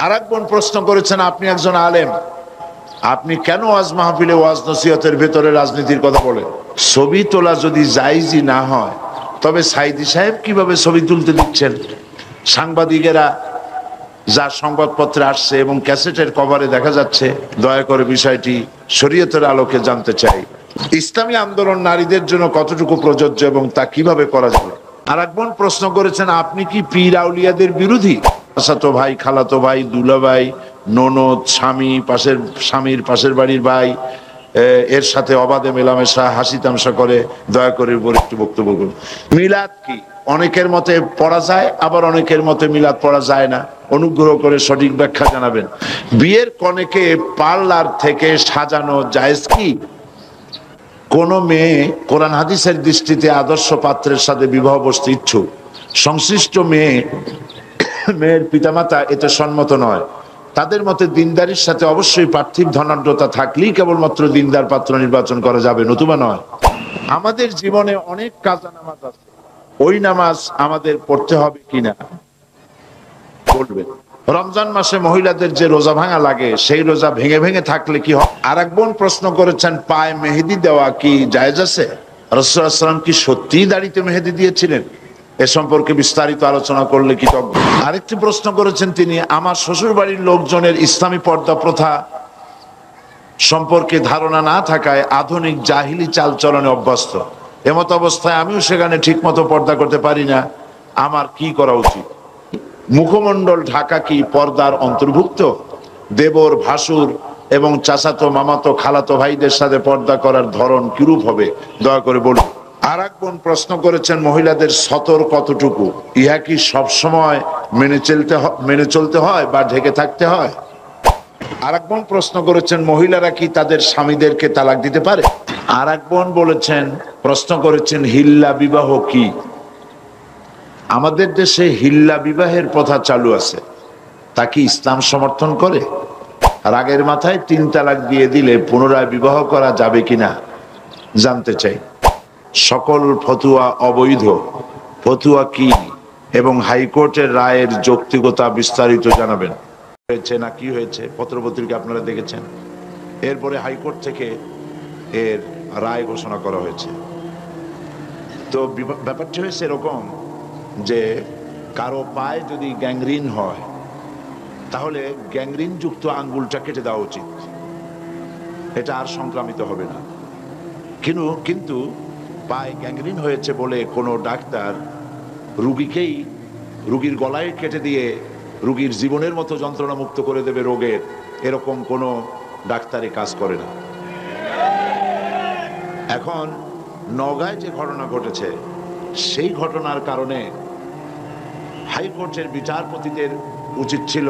আরেক বোন প্রশ্ন করেছেন, আপনি একজন আলেম, আপনি কেন ওয়াজ মাহফিলে ওয়াজ নসিহতের ভেতরে রাজনীতির কথা বলেন? ছবি তোলা যদি জায়েজই না হয়, তবে সাইদি সাহেব কিভাবে ছবি তুলতে দিচ্ছেন? সাংবাদিকেরা যা সংবাদপত্রে আসছে এবং ক্যাসেটের কভারে দেখা যাচ্ছে, দয়া করে বিষয়টি শরীয়তের আলোকে জানতে চাই। ইসলামী আন্দোলন নারীদের জন্য কতটুকু প্রযোজ্য এবং তা কিভাবে করা যাবে? আর এক বোন প্রশ্ন করেছেন, আপনি কি পীর আউলিয়াদের বিরোধী? চাচাতো ভাই, খালাতো ভাই, দুলা ভাই, ননদ, স্বামী, স্বামীর পাশের বাড়ির ভাই, এর সাথে অবাধে মেলামেশা, হাসি তামসা করে, দয়া করে উপর একটু বক্তব্য করুন। মিলাদ কি? অনেকের মতে পড়া যায়, আবার অনেকের মতে মিলাদ পড়া যায় না। অনুগ্রহ করে সঠিক ব্যাখ্যা জানাবেন। বিয়ের কনেকে পার্লার থেকে সাজানো জায়েজ কি? কোন মেয়ে কোরআন হাদিসের দৃষ্টিতে আদর্শ পাত্রের সাথে বিবাহ বসতে ইচ্ছুক, সংশ্লিষ্ট মেয়ের পিতামাতা এতে সম্মত নয়, তাদের মতে দিনদারির সাথে অবশ্যই পার্থিব ধনাঢ্যতা থাকলেই কেবলমাত্র দিনদার পাত্র নির্বাচন করা যাবে, নতুবা নয়। আমাদের জীবনে অনেক কাজা নামাজ আছে, ওই নামাজ আমাদের পড়তে হবে কিনা বলবেন। রমজান মাসে মহিলাদের যে রোজা ভাঙা লাগে, সেই রোজা ভেঙে ভেঙে থাকলে কি হয়? আর এক বোন প্রশ্ন করেছেন, পায়ে মেহেদি দেওয়া কি জায়েজ আছে? রাসূলুল্লাহ সাল্লাল্লাহু আলাইহি ওয়াসাল্লাম কি সত্যিই দাড়িতে মেহেদি দিয়েছিলেন? এ সম্পর্কে বিস্তারিত আলোচনা করলে কি তবে। আরেকটি প্রশ্ন করেছেন তিনি, আমার শ্বশুর বাড়ির লোকজনের ইসলামী পর্দা প্রথা সম্পর্কে ধারণা না থাকায় আধুনিক জাহিলি চালচলনে অভ্যস্ত, এমত অবস্থায় আমিও সেখানে ঠিক মতো পর্দা করতে পারি না, আমার কি করা উচিত? মুখমণ্ডল ঢাকা কি পর্দার অন্তর্ভুক্ত? দেবর, ভাসুর এবং চাচাতো, মামাতো, খালাতো ভাইদের সাথে পর্দা করার ধরন কিরূপ হবে, দয়া করে বলুন। আর এক বোন প্রশ্ন করেছেন, মহিলাদের সতর কতটুকু? ইহা কি সবসময় মেনে চলতে হয় বা ঢেকে থাকতে হয়? আর এক বোন প্রশ্ন করেছেন, মহিলারা কি তাদের স্বামীদেরকে তালাক দিতে পারে? আর এক বোন প্রশ্ন করেছেন, হিল্লা বিবাহ কি? আমাদের দেশে হিল্লা বিবাহের প্রথা চালু আছে, তা কি ইসলাম সমর্থন করে? রাগের মাথায় 3 তালাক দিয়ে দিলে পুনরায় বিবাহ করা যাবে কিনা জানতে চাই। সকল ফতুয়া অবৈধ, ফতুয়া কি এবং হাইকোর্টের রায়ের যৌক্তিকতা বিস্তারিত জানাবেন। হয়েছে না কি হয়েছে পত্রপত্রিকা আপনারা দেখেছেন। এরপরে হাইকোর্ট থেকে এর রায় ঘোষণা করা হয়েছে। তো ব্যাপারটা হয়েছে এরকম যে কারো পায়ে যদি গ্যাংরিন হয়, তাহলে গ্যাংরিন যুক্ত আঙ্গুলটা কেটে দেওয়া উচিত, এটা আর সংক্রামিত হবে না। কিন্তু পায়ে গ্যাংরিন হয়েছে বলে কোনো ডাক্তার রুগীর গলায় কেটে দিয়ে রুগীর জীবনের মতো যন্ত্রণা মুক্ত করে দেবে রোগের, এরকম কোনো ডাক্তারই কাজ করে না। এখন নওগাঁয় যে ঘটনা ঘটেছে, সেই ঘটনার কারণে হাইকোর্টের বিচারপতিদের উচিত ছিল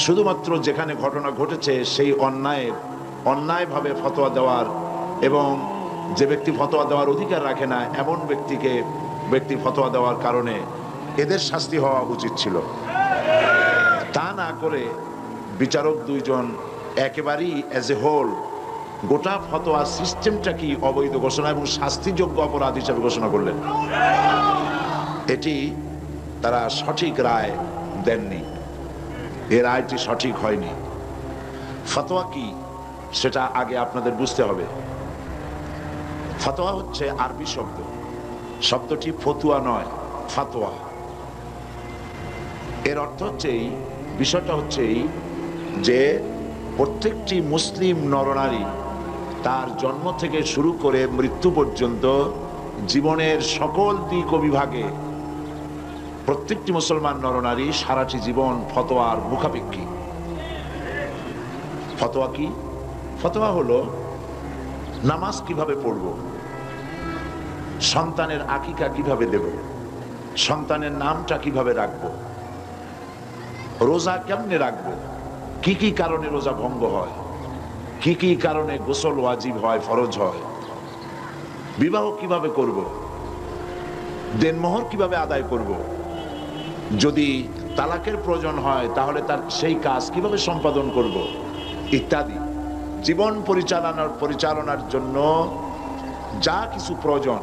শুধুমাত্র যেখানে ঘটনা ঘটেছে সেই অন্যায়ভাবে ফতোয়া দেওয়ার, এবং যে ব্যক্তি ফতোয়া দেওয়ার অধিকার রাখে না এমন ব্যক্তি ফতোয়া দেওয়ার কারণে এদের শাস্তি হওয়া উচিত ছিল। তা না করে বিচারক 2 জন একেবারেই অ্যাজ এ হোল গোটা ফতোয়া সিস্টেমটা কি অবৈধ ঘোষণা এবং শাস্তিযোগ্য অপরাধ হিসেবে ঘোষণা করলেন। এটি তারা সঠিক রায় দেননি, এর রায়টি সঠিক হয়নি। ফতোয়া কি সেটা আগে আপনাদের বুঝতে হবে। ফতোয়া হচ্ছে আরবি শব্দটি ফতুয়া নয়, ফাতোয়া। এর অর্থ বিষয়টা হচ্ছে যে প্রত্যেকটি মুসলিম নরনারী তার জন্ম থেকে শুরু করে মৃত্যু পর্যন্ত জীবনের সকল দিক ও বিভাগে প্রত্যেকটি মুসলমান নরনারী সারাটি জীবন ফতোয়ার মুখাপেক্ষী। ফতোয়া কি? ফতোয়া হলো নামাজ কিভাবে পড়ব, সন্তানের আকিকা কিভাবে দেব, সন্তানের নামটা কিভাবে রাখবো, রোজা কেমনে রাখবো, কি কি কারণে রোজা ভঙ্গ হয়, কি কি কারণে গোসল ওয়াজিব হয়, ফরজ হয়, বিবাহ কিভাবে করব, দেনমোহর কিভাবে আদায় করব, যদি তালাকের প্রয়োজন হয় তাহলে তার সেই কাজ কিভাবে সম্পাদন করব, ইত্যাদি। জীবন পরিচালনার জন্য যা কিছু প্রয়োজন,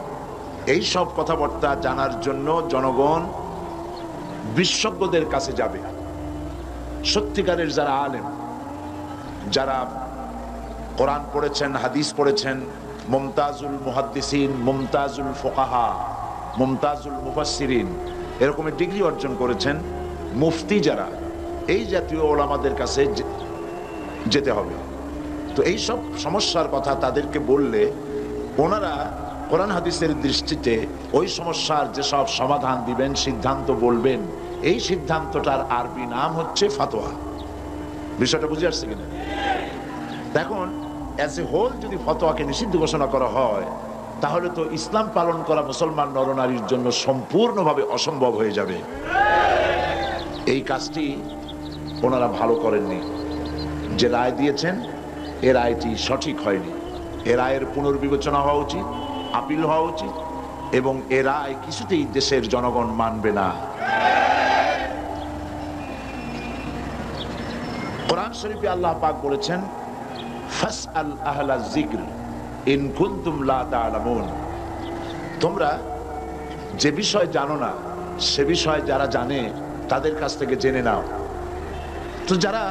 এই সব কথাবার্তা জানার জন্য জনগণ বিশেষজ্ঞদের কাছে যাবে। সত্যিকারের যারা আলেম, যারা কোরআন পড়েছেন, হাদিস পড়েছেন, মুমতাজুল মুহাদ্দিসিন, মুমতাজুল ফুকাহা, মুমতাজুল মুফাসসিরিন এরকমের ডিগ্রি অর্জন করেছেন, মুফতি যারা, এই জাতীয় ওলামাদের কাছে যেতে হবে। তো এই সব সমস্যার কথা তাদেরকে বললে ওনারা কোরআন হাদিসের দৃষ্টিতে ওই সমস্যার যেসব সমাধান দিবেন, সিদ্ধান্ত বলবেন, এই সিদ্ধান্তটার আরবি নাম হচ্ছে ফাতোয়া। বিষয়টা বুঝে আসছে কিনা? এখন অ্যাজ এ হোল যদি ফতোয়াকে নিষিদ্ধ ঘোষণা করা হয়, তাহলে তো ইসলাম পালন করা মুসলমান নরনারীর জন্য সম্পূর্ণভাবে অসম্ভব হয়ে যাবে। এই কাজটি ওনারা ভালো করেননি। যে রায় দিয়েছেন এ রায়টি সঠিক হয়নি। এ রায়ের পুনর্বিবেচনা হওয়া উচিত, আপিল হওয়া উচিত, এবং এ রায় কিছুতেই দেশের জনগণ মানবে না। কোরআন শরীফে আল্লাহ পাক বলেছেন, ফাসআল আহলা যিকর ইন কুনতুম লা তা'লামুন, তোমরা যে বিষয় জানো না সে বিষয় যারা জানে তাদের কাছ থেকে জেনে নাও। তো যারা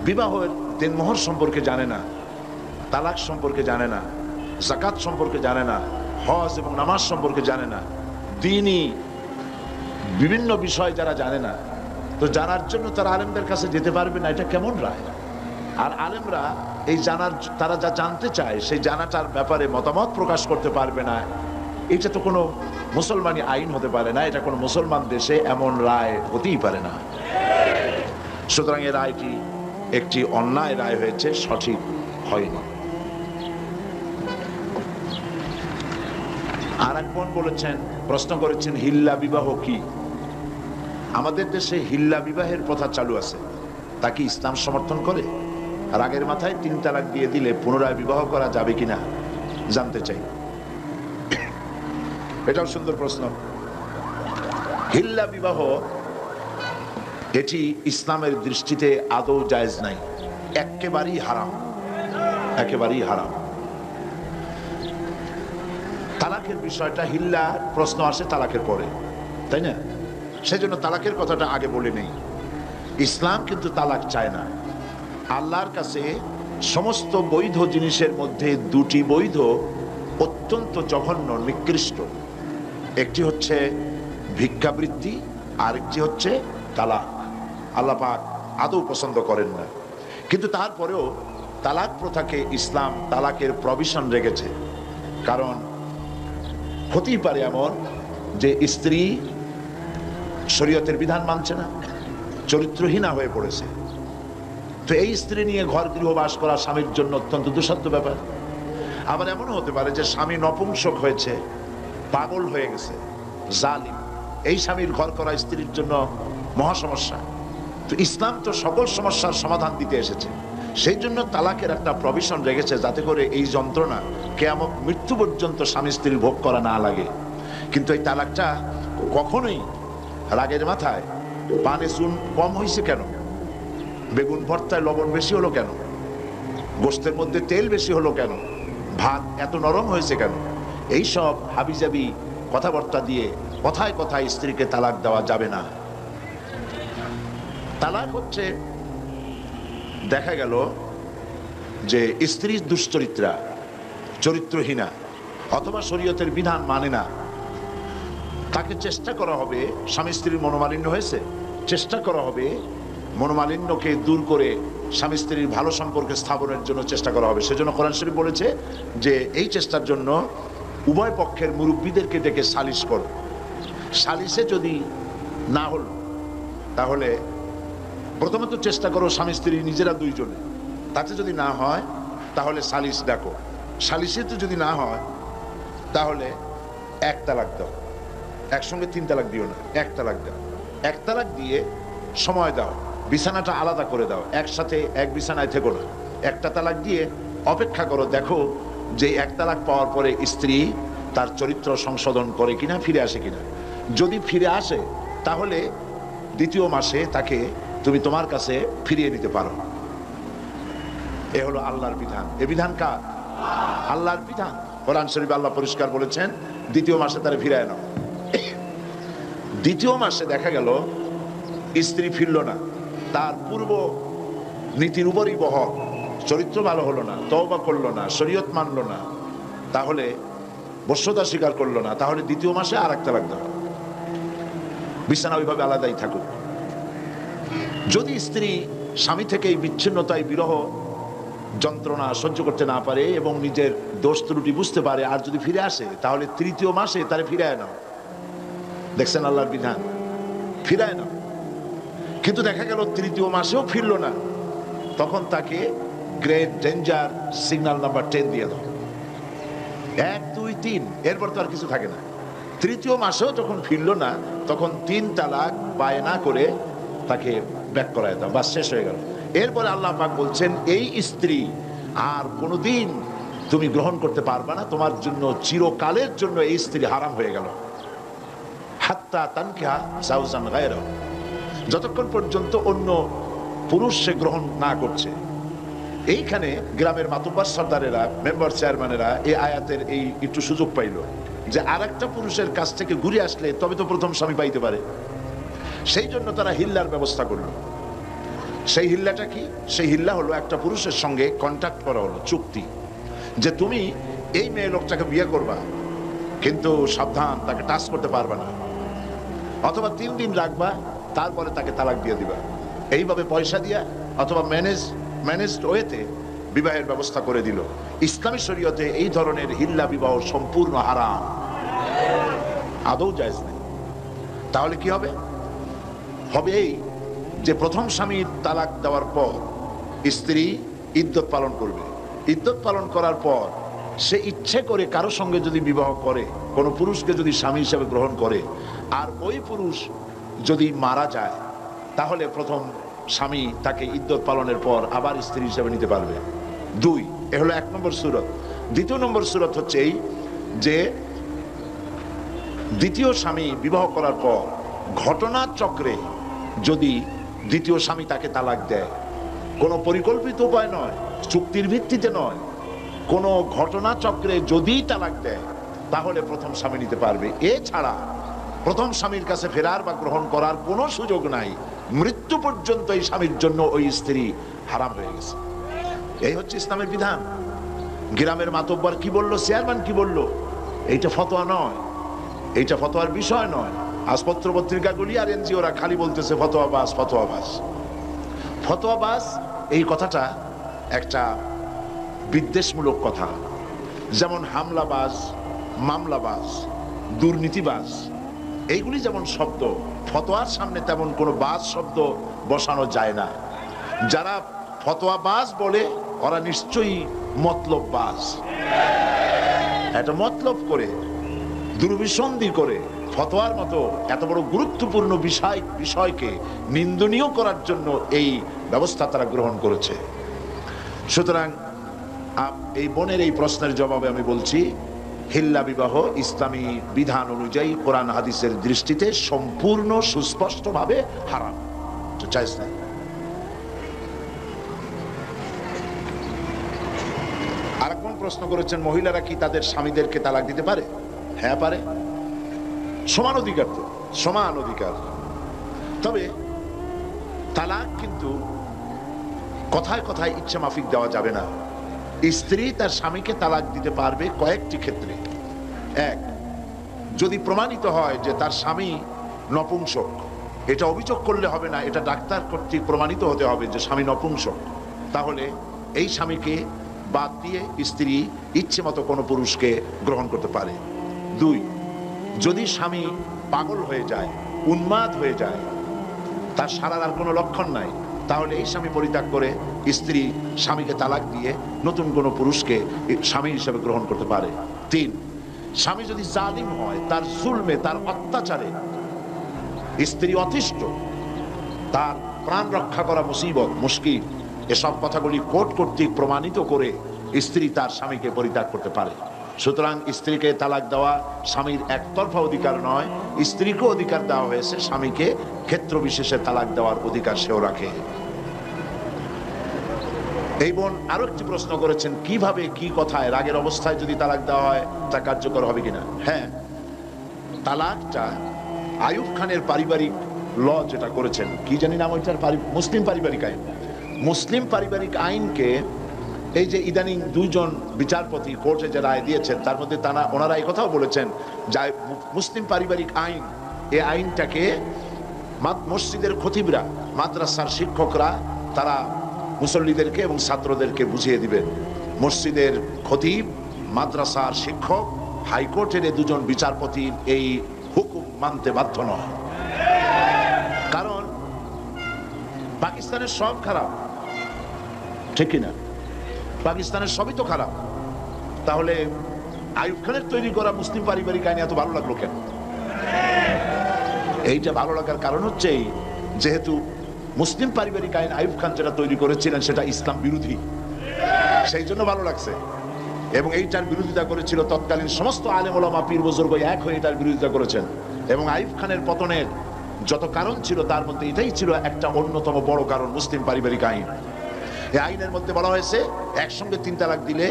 বিবাহের দেনমোহর সম্পর্কে জানে না, তালাক সম্পর্কে জানে না, যাকাত সম্পর্কে জানে না, হজ এবং নামাজ সম্পর্কে জানে না, দ্বীনি বিভিন্ন বিষয় যারা জানে না, তো জানার জন্য তারা আলেমদের কাছে যেতে পারবে না, এটা কেমন রায়? আর আলেমরা এই জানার, তারা যা জানতে চায় সেই জানাটার ব্যাপারে মতামত প্রকাশ করতে পারবে না, এটা তো কোনো মুসলমানি আইন হতে পারে না, এটা কোনো মুসলমান দেশে এমন রায় হতেই পারে না। সুতরাং এই রায়টি একটি অন্যায় রায় হয়েছে, সঠিক হয়নি। আর এক বোন বলেছেন, প্রশ্ন করেছেন, হিল্লা বিবাহ কি? আমাদের দেশে হিল্লা বিবাহের প্রথা চালু আছে, তা কি ইসলাম সমর্থন করে? রাগের মাথায় 3 তালাক দিয়ে দিলে পুনরায় বিবাহ করা যাবে কিনা জানতে চাই। এটাও সুন্দর প্রশ্ন। হিল্লা বিবাহ এটি ইসলামের দৃষ্টিতে আদৌ জায়েজ নাই, একেবারেই হারাম, একেবারেই হারাম। তালাকের বিষয়টা, হিল্লা প্রশ্ন আসে তালাকের পরে, তাই না? সেজন্য তালাকের কথাটা আগে বলে নেই। ইসলাম কিন্তু তালাক চায় না। আল্লাহর কাছে সমস্ত বৈধ জিনিসের মধ্যে 2টি বৈধ অত্যন্ত জঘন্য, নিকৃষ্ট। একটি হচ্ছে ভিক্ষাবৃত্তি, আরেকটি হচ্ছে তালাক। আল্লাহ পাক আদৌ পছন্দ করেন না। কিন্তু তারপরেও তালাক প্রথাকে ইসলাম তালাকের প্রভিশন রেখেছে। কারণ হতেই পারে এমন যে স্ত্রী শরীয়তের বিধান মানছে না, চরিত্রহীনা হয়ে পড়েছে, তো এই স্ত্রী নিয়ে ঘর গৃহবাস করা স্বামীর জন্য অত্যন্ত দুঃসাধ্য ব্যাপার। আবার এমনও হতে পারে যে স্বামী নপুংসক হয়েছে, পাগল হয়ে গেছে, জালিম, এই স্বামীর ঘর করা স্ত্রীর জন্য মহা সমস্যা। তো ইসলাম তো সকল সমস্যার সমাধান দিতে এসেছে, সেই জন্য তালাকের একটা প্রভিশন রেখেছে, যাতে করে এই যন্ত্রণা কিয়ামত মৃত্যু পর্যন্ত স্বামী স্ত্রীর ভোগ করা না লাগে। কিন্তু এই তালাকটা কখনোই রাগের মাথায় পানে চুন কম হয়েছে কেন, বেগুন ভর্তায় লবণ বেশি হলো কেন, গোশতের মধ্যে তেল বেশি হলো কেন, ভাত এত নরম হয়েছে কেন, এই সব হাবিজাবি কথাবার্তা দিয়ে কথায় কথায় স্ত্রীকে তালাক দেওয়া যাবে না। তালাক হচ্ছে, দেখা গেল যে স্ত্রী দুশ্চরিত্রা, চরিত্রহীনা, অথবা শরীয়তের বিধান মানে না, তাকে চেষ্টা করা হবে, স্বামী স্ত্রীর মনোমালিন্য হয়েছে, চেষ্টা করা হবে মনোমালিন্যকে দূর করে স্বামী স্ত্রীর ভালো সম্পর্কে স্থাপনের জন্য চেষ্টা করা হবে। সেজন্য কোরআন শরীফ বলেছে যে এই চেষ্টার জন্য উভয় পক্ষের মুরব্বীদেরকে ডেকে সালিশ করো। সালিশে যদি না হলো, তাহলে প্রথমত চেষ্টা করো স্বামী স্ত্রী নিজেরা 2 জনে, তাতে যদি না হয় তাহলে সালিশ ডাকো। সালিশে তো যদি না হয় তাহলে 1 তালাক দাও, একসঙ্গে 3 তালাক দিও না, 1 তালাক দাও। 1 তালাক দিয়ে সময় দাও, বিছানাটা আলাদা করে দাও, একসাথে এক বিছানায় থেকো না। 1টা তালাক দিয়ে অপেক্ষা করো, দেখো যে 1 তালাক পাওয়ার পরে স্ত্রী তার চরিত্র সংশোধন করে কিনা, ফিরে আসে কিনা। যদি ফিরে আসে তাহলে 2য় মাসে তাকে তুমি তোমার কাছে ফিরিয়ে নিতে পারো। এ হলো আল্লাহর বিধান। এ বিধান কার? আল্লাহর বিধান। কোরআন শরীফে আল্লাহ পরিষ্কার বলেছেন 2য় মাসে তারা ফিরায় নাও। 2য় মাসে দেখা গেল স্ত্রী ফিরল না, তার পূর্ব নীতির উপরই বহক, চরিত্র ভালো হলো না, তওবা করলো না, শরীয়ত মানলো না, তাহলে বশ্যতা স্বীকার করলো না, তাহলে দ্বিতীয় মাসে আর একটা তালাক দেওয়া, বিছানা ওইভাবে আলাদাই থাকুক। যদি স্ত্রী স্বামী থেকে এই বিচ্ছিন্নতায় বিরহ যন্ত্রণা সহ্য করতে না পারে এবং নিজের দোষ ত্রুটি বুঝতে পারে আর যদি ফিরে আসে, তাহলে তৃতীয় মাসে তারে ফিরায় নাও। দেখছেন আল্লাহর বিধান, ফিরায় নাও। কিন্তু দেখা গেল তৃতীয় মাসেও ফিরল না, তখন তাকে গ্রেট ডেঞ্জার সিগন্যাল নাম্বার 10 দিয়ে দাও। 1 2 3, এরপর তো আর কিছু থাকে না। তৃতীয় মাসেও যখন ফিরল না, তখন 3 তালাক বায়না করে তাকে ব্যাক করায় দাও, বাস শেষ হয়ে গেল। এরপরে আল্লাহ পাক বলছেন, এই স্ত্রী আর কোনোদিন তুমি গ্রহণ করতে পারবে না, তোমার জন্য চিরকালের জন্য এই স্ত্রী হারাম হয়ে গেল। হাত্তা তানকিহা জাওজান গায়রাহু, যতক্ষণ পর্যন্ত অন্য পুরুষ সে গ্রহণ না করছে। এইখানে গ্রামের মাতুব্বার সর্দারেরা, মেম্বার চেয়ারম্যানেরা এই আয়াতের এই একটু সুযোগ পাইল যে আর একটা পুরুষের কাছ থেকে ঘুরে আসলে তবে তো প্রথম স্বামী পাইতে পারে। সেই জন্য তারা হিল্লার ব্যবস্থা করলো। সেই হিল্লাটা কি? সেই হিল্লা হলো একটা পুরুষের সঙ্গে কন্ট্যাক্ট করা হলো, চুক্তি, যে তুমি এই মেয়ে লোকটাকে বিয়ে করবা, কিন্তু সাবধান, তাকে টাচ করতে পারবে না, অথবা 3 দিন রাখবা, তারপরে তাকে তালাক দিয়ে দিবা। এইভাবে পয়সা দিয়া অথবা ম্যানেজড ওয়েতে বিবাহের ব্যবস্থা করে দিল। ইসলামী শরীয়তে এই ধরনের হিল্লা বিবাহ সম্পূর্ণ হারাম, আদৌ জায়েজ নেই। তাহলে কি হবে? হবে এই যে প্রথম স্বামীর তালাক দেওয়ার পর স্ত্রী ইদ্যত পালন করবে। ইদ্যত পালন করার পর সে ইচ্ছে করে কারো সঙ্গে যদি বিবাহ করে, কোনো পুরুষকে যদি স্বামী হিসেবে গ্রহণ করে, আর ওই পুরুষ যদি মারা যায়, তাহলে প্রথম স্বামী তাকে ইদ্যত পালনের পর আবার স্ত্রী হিসেবে নিতে পারবে। 2, এ হলো 1 নম্বর সূরত। 2 নম্বর সূরত হচ্ছে এই যে দ্বিতীয় স্বামী বিবাহ করার পর ঘটনাচক্রে যদি দ্বিতীয় স্বামী তাকে তালাক দেয়, কোনো পরিকল্পিত উপায় নয়, চুক্তির ভিত্তিতে নয়, কোনো ঘটনাচক্রে যদি তালাক দেয়, তাহলে প্রথম স্বামী নিতে পারবে। এছাড়া প্রথম স্বামীর কাছে ফেরার বা গ্রহণ করার কোনো সুযোগ নাই। মৃত্যু পর্যন্ত এই স্বামীর জন্য ওই স্ত্রী হারাম হয়ে গেছে। এই হচ্ছে ইসলামের বিধান। গ্রামের মাতব্বর কি বলল, চেয়ারম্যান কি বলল, এইটা ফতোয়া নয়, এইটা ফতোয়ার বিষয় নয়। আজ পত্র পত্রিকাগুলি আর এনজিওরা খালি বলতেছে ফতোয়াবাজ, ফতোয়াবাজ, ফতোয়াবাজ। এই কথাটা একটা বিদ্বেষমূলক কথা। যেমন হামলাবাজ, মামলাবাজ, দুর্নীতিবাজ, এইগুলি যেমন শব্দ, ফতোয়ার সামনে তেমন কোনো বাজ শব্দ বসানো যায় না। যারা ফতোয়াবাজ বলে ওরা নিশ্চয়ই মতলববাজ। এটা মতলব করে, দুর্বিসন্ধি করে ফতোয়ার মতো এত বড় গুরুত্বপূর্ণ বিষয়কে নিন্দনীয় করার জন্য এই ব্যবস্থা তারা গ্রহণ করেছে। সুতরাং এই বোনের এই প্রশ্নের জবাবে আমি বলছি, হিল্লা বিবাহ ইসলামী বিধান অনুযায়ী কোরআন হাদিসের দৃষ্টিতে সম্পূর্ণ সুস্পষ্টভাবে হারাম, জায়েজ না। আরেকজন প্রশ্ন করেছেন, মহিলারা কি তাদের স্বামীদেরকে তালাক দিতে পারে? হ্যাঁ পারে, সমান অধিকার, তো সমান অধিকার। তবে তালাক কিন্তু কথায় কথায় ইচ্ছা মাফিক দেওয়া যাবে না। স্ত্রী তার স্বামীকে তালাক দিতে পারবে কয়েকটি ক্ষেত্রে। 1, যদি প্রমাণিত হয় যে তার স্বামী নপুংসক, এটা অভিযোগ করলে হবে না, এটা ডাক্তার কর্তৃক প্রমাণিত হতে হবে যে স্বামী নপুংসক, তাহলে এই স্বামীকে বাদ দিয়ে স্ত্রী ইচ্ছে মতো কোনো পুরুষকে গ্রহণ করতে পারে। 2, যদি স্বামী পাগল হয়ে যায়, উন্মাদ হয়ে যায়, তার সারার আর কোনো লক্ষণ নাই, তাহলে এই স্বামী পরিত্যাগ করে স্ত্রী স্বামীকে তালাক দিয়ে নতুন কোনো পুরুষকে স্বামী হিসেবে গ্রহণ করতে পারে। 3, স্বামী যদি জালিম হয়, তার জুলমে, তার অত্যাচারে স্ত্রী অতিষ্ঠ, তার প্রাণ রক্ষা করা মুসিবত, মুশকিল, এসব কথাগুলি কোর্ট কর্তৃক প্রমাণিত করে স্ত্রী তার স্বামীকে পরিত্যাগ করতে পারে। সুতরাং স্ত্রীকে তালাক দেওয়া স্বামীর একতরফা অধিকার নয়, স্ত্রীকেও অধিকার দেওয়া হয়েছে স্বামীকে ক্ষেত্র বিশেষে তালাক দেওয়ার অধিকার সেও রাখে। এই বোন আরো একটি প্রশ্ন করেছেন, কিভাবে, কি কথায় রাগের অবস্থায় যদি তালাক দেওয়া হয় তা কার্যকর হবে কিনা? হ্যাঁ, তালাকটা আইয়ুব খানের পারিবারিক ল যেটা করেছেন, কি জানি নাম ওইটার, মুসলিম পারিবারিক আইন। মুসলিম পারিবারিক আইনকে এই যে ইদানিং দুইজন বিচারপতি কোর্টে যে রায় দিয়েছেন, তার মধ্যে ওনারা এই কথাও বলেছেন যে মুসলিম পারিবারিক আইন, এই আইনটাকে মসজিদের খতিবরা, মাদ্রাসার শিক্ষকরা তারা মুসল্লিদেরকে এবং ছাত্রদেরকে বুঝিয়ে দিবেন। মসজিদের খতিব, মাদ্রাসার শিক্ষক, হাইকোর্টের এই দুজন বিচারপতির এই হুকুম মানতে বাধ্য নয়। কারণ পাকিস্তানের সব খারাপ, ঠিক কিনা? পাকিস্তানের সবই তো খারাপ। তাহলে আইয়ুব খানের তৈরি করা মুসলিম পারিবারিক আইন এত ভালো লাগলো কেন? এইটা ভালো লাগার কারণ হচ্ছে যেহেতু মুসলিম পারিবারিক আইন আইয়ুব খান যেটা তৈরি করেছিলেন সেটা ইসলাম বিরোধী, সেই জন্য ভালো লাগছে। এবং এইটার বিরোধিতা করেছিল তৎকালীন সমস্ত আলেম ওলামা, পীর বুজুর্গ এক হয়ে এটার বিরোধিতা করেছেন। এবং আইয়ুব খানের পতনের যত কারণ ছিল তার মধ্যে এটাই ছিল একটা অন্যতম বড় কারণ, মুসলিম পারিবারিক আইন। এই আইনের মধ্যে বলা হয়েছে একসঙ্গে 3 তালাক দিলে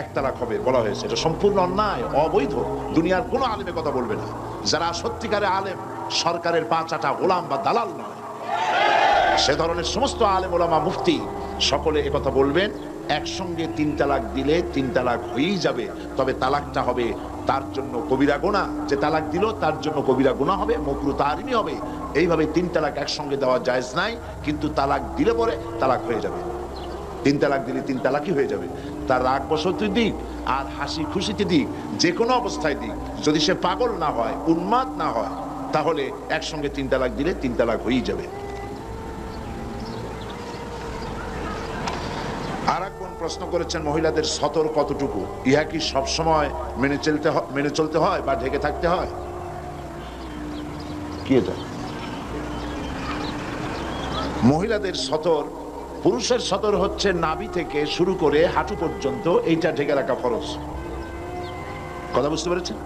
1 তালাক হবে, বলা হয়েছে। এটা সম্পূর্ণ অন্যায়, অবৈধ। দুনিয়ার কোনো আলেমে কথা বলবে না। যারা সত্যিকারে আলেম, সরকারের 5 আটা গোলাম বা দালাল নয়, সে ধরনের সমস্ত আলেম ওলামা, মুফতি সকলে একথা বলবেন, একসঙ্গে 3 তালাক দিলে 3 তালাক হয়েই যাবে, তবে তালাকটা হবে তার জন্য কবিরা গুনাহ। যে তালাক দিল তার জন্য কবিরা গুনাহ হবে, মাকরুহ তাহরিমি হবে। এইভাবে 3 তালাক একসঙ্গে দেওয়া জায়েজ নাই, কিন্তু তালাক দিলে পরে তালাক হয়ে যাবে। 3 তালাক দিলে 3 তালাকই হয়ে যাবে। তার রাগ বসতি দিক আর হাসি খুশিতে দিক, যে কোনো অবস্থায় দিক, যদি সে পাগল না হয়, উন্মাদ না হয়, তাহলে একসঙ্গে 3 তালাক দিলে 3 তালাক হয়েই যাবে। আর একজন প্রশ্ন করেছেন, মহিলাদের সতর কতটুকু? ইহা কি সবসময় মেনে চলতে হয় বা ঢেকে থাকতে হয়? কি এটা? মহিলাদের সতর, পুরুষের সতর হচ্ছে নাভি থেকে শুরু করে হাঁটু পর্যন্ত, এইটা ঢেকে রাখা ফরজ। কথা বুঝতে পেরেছেন?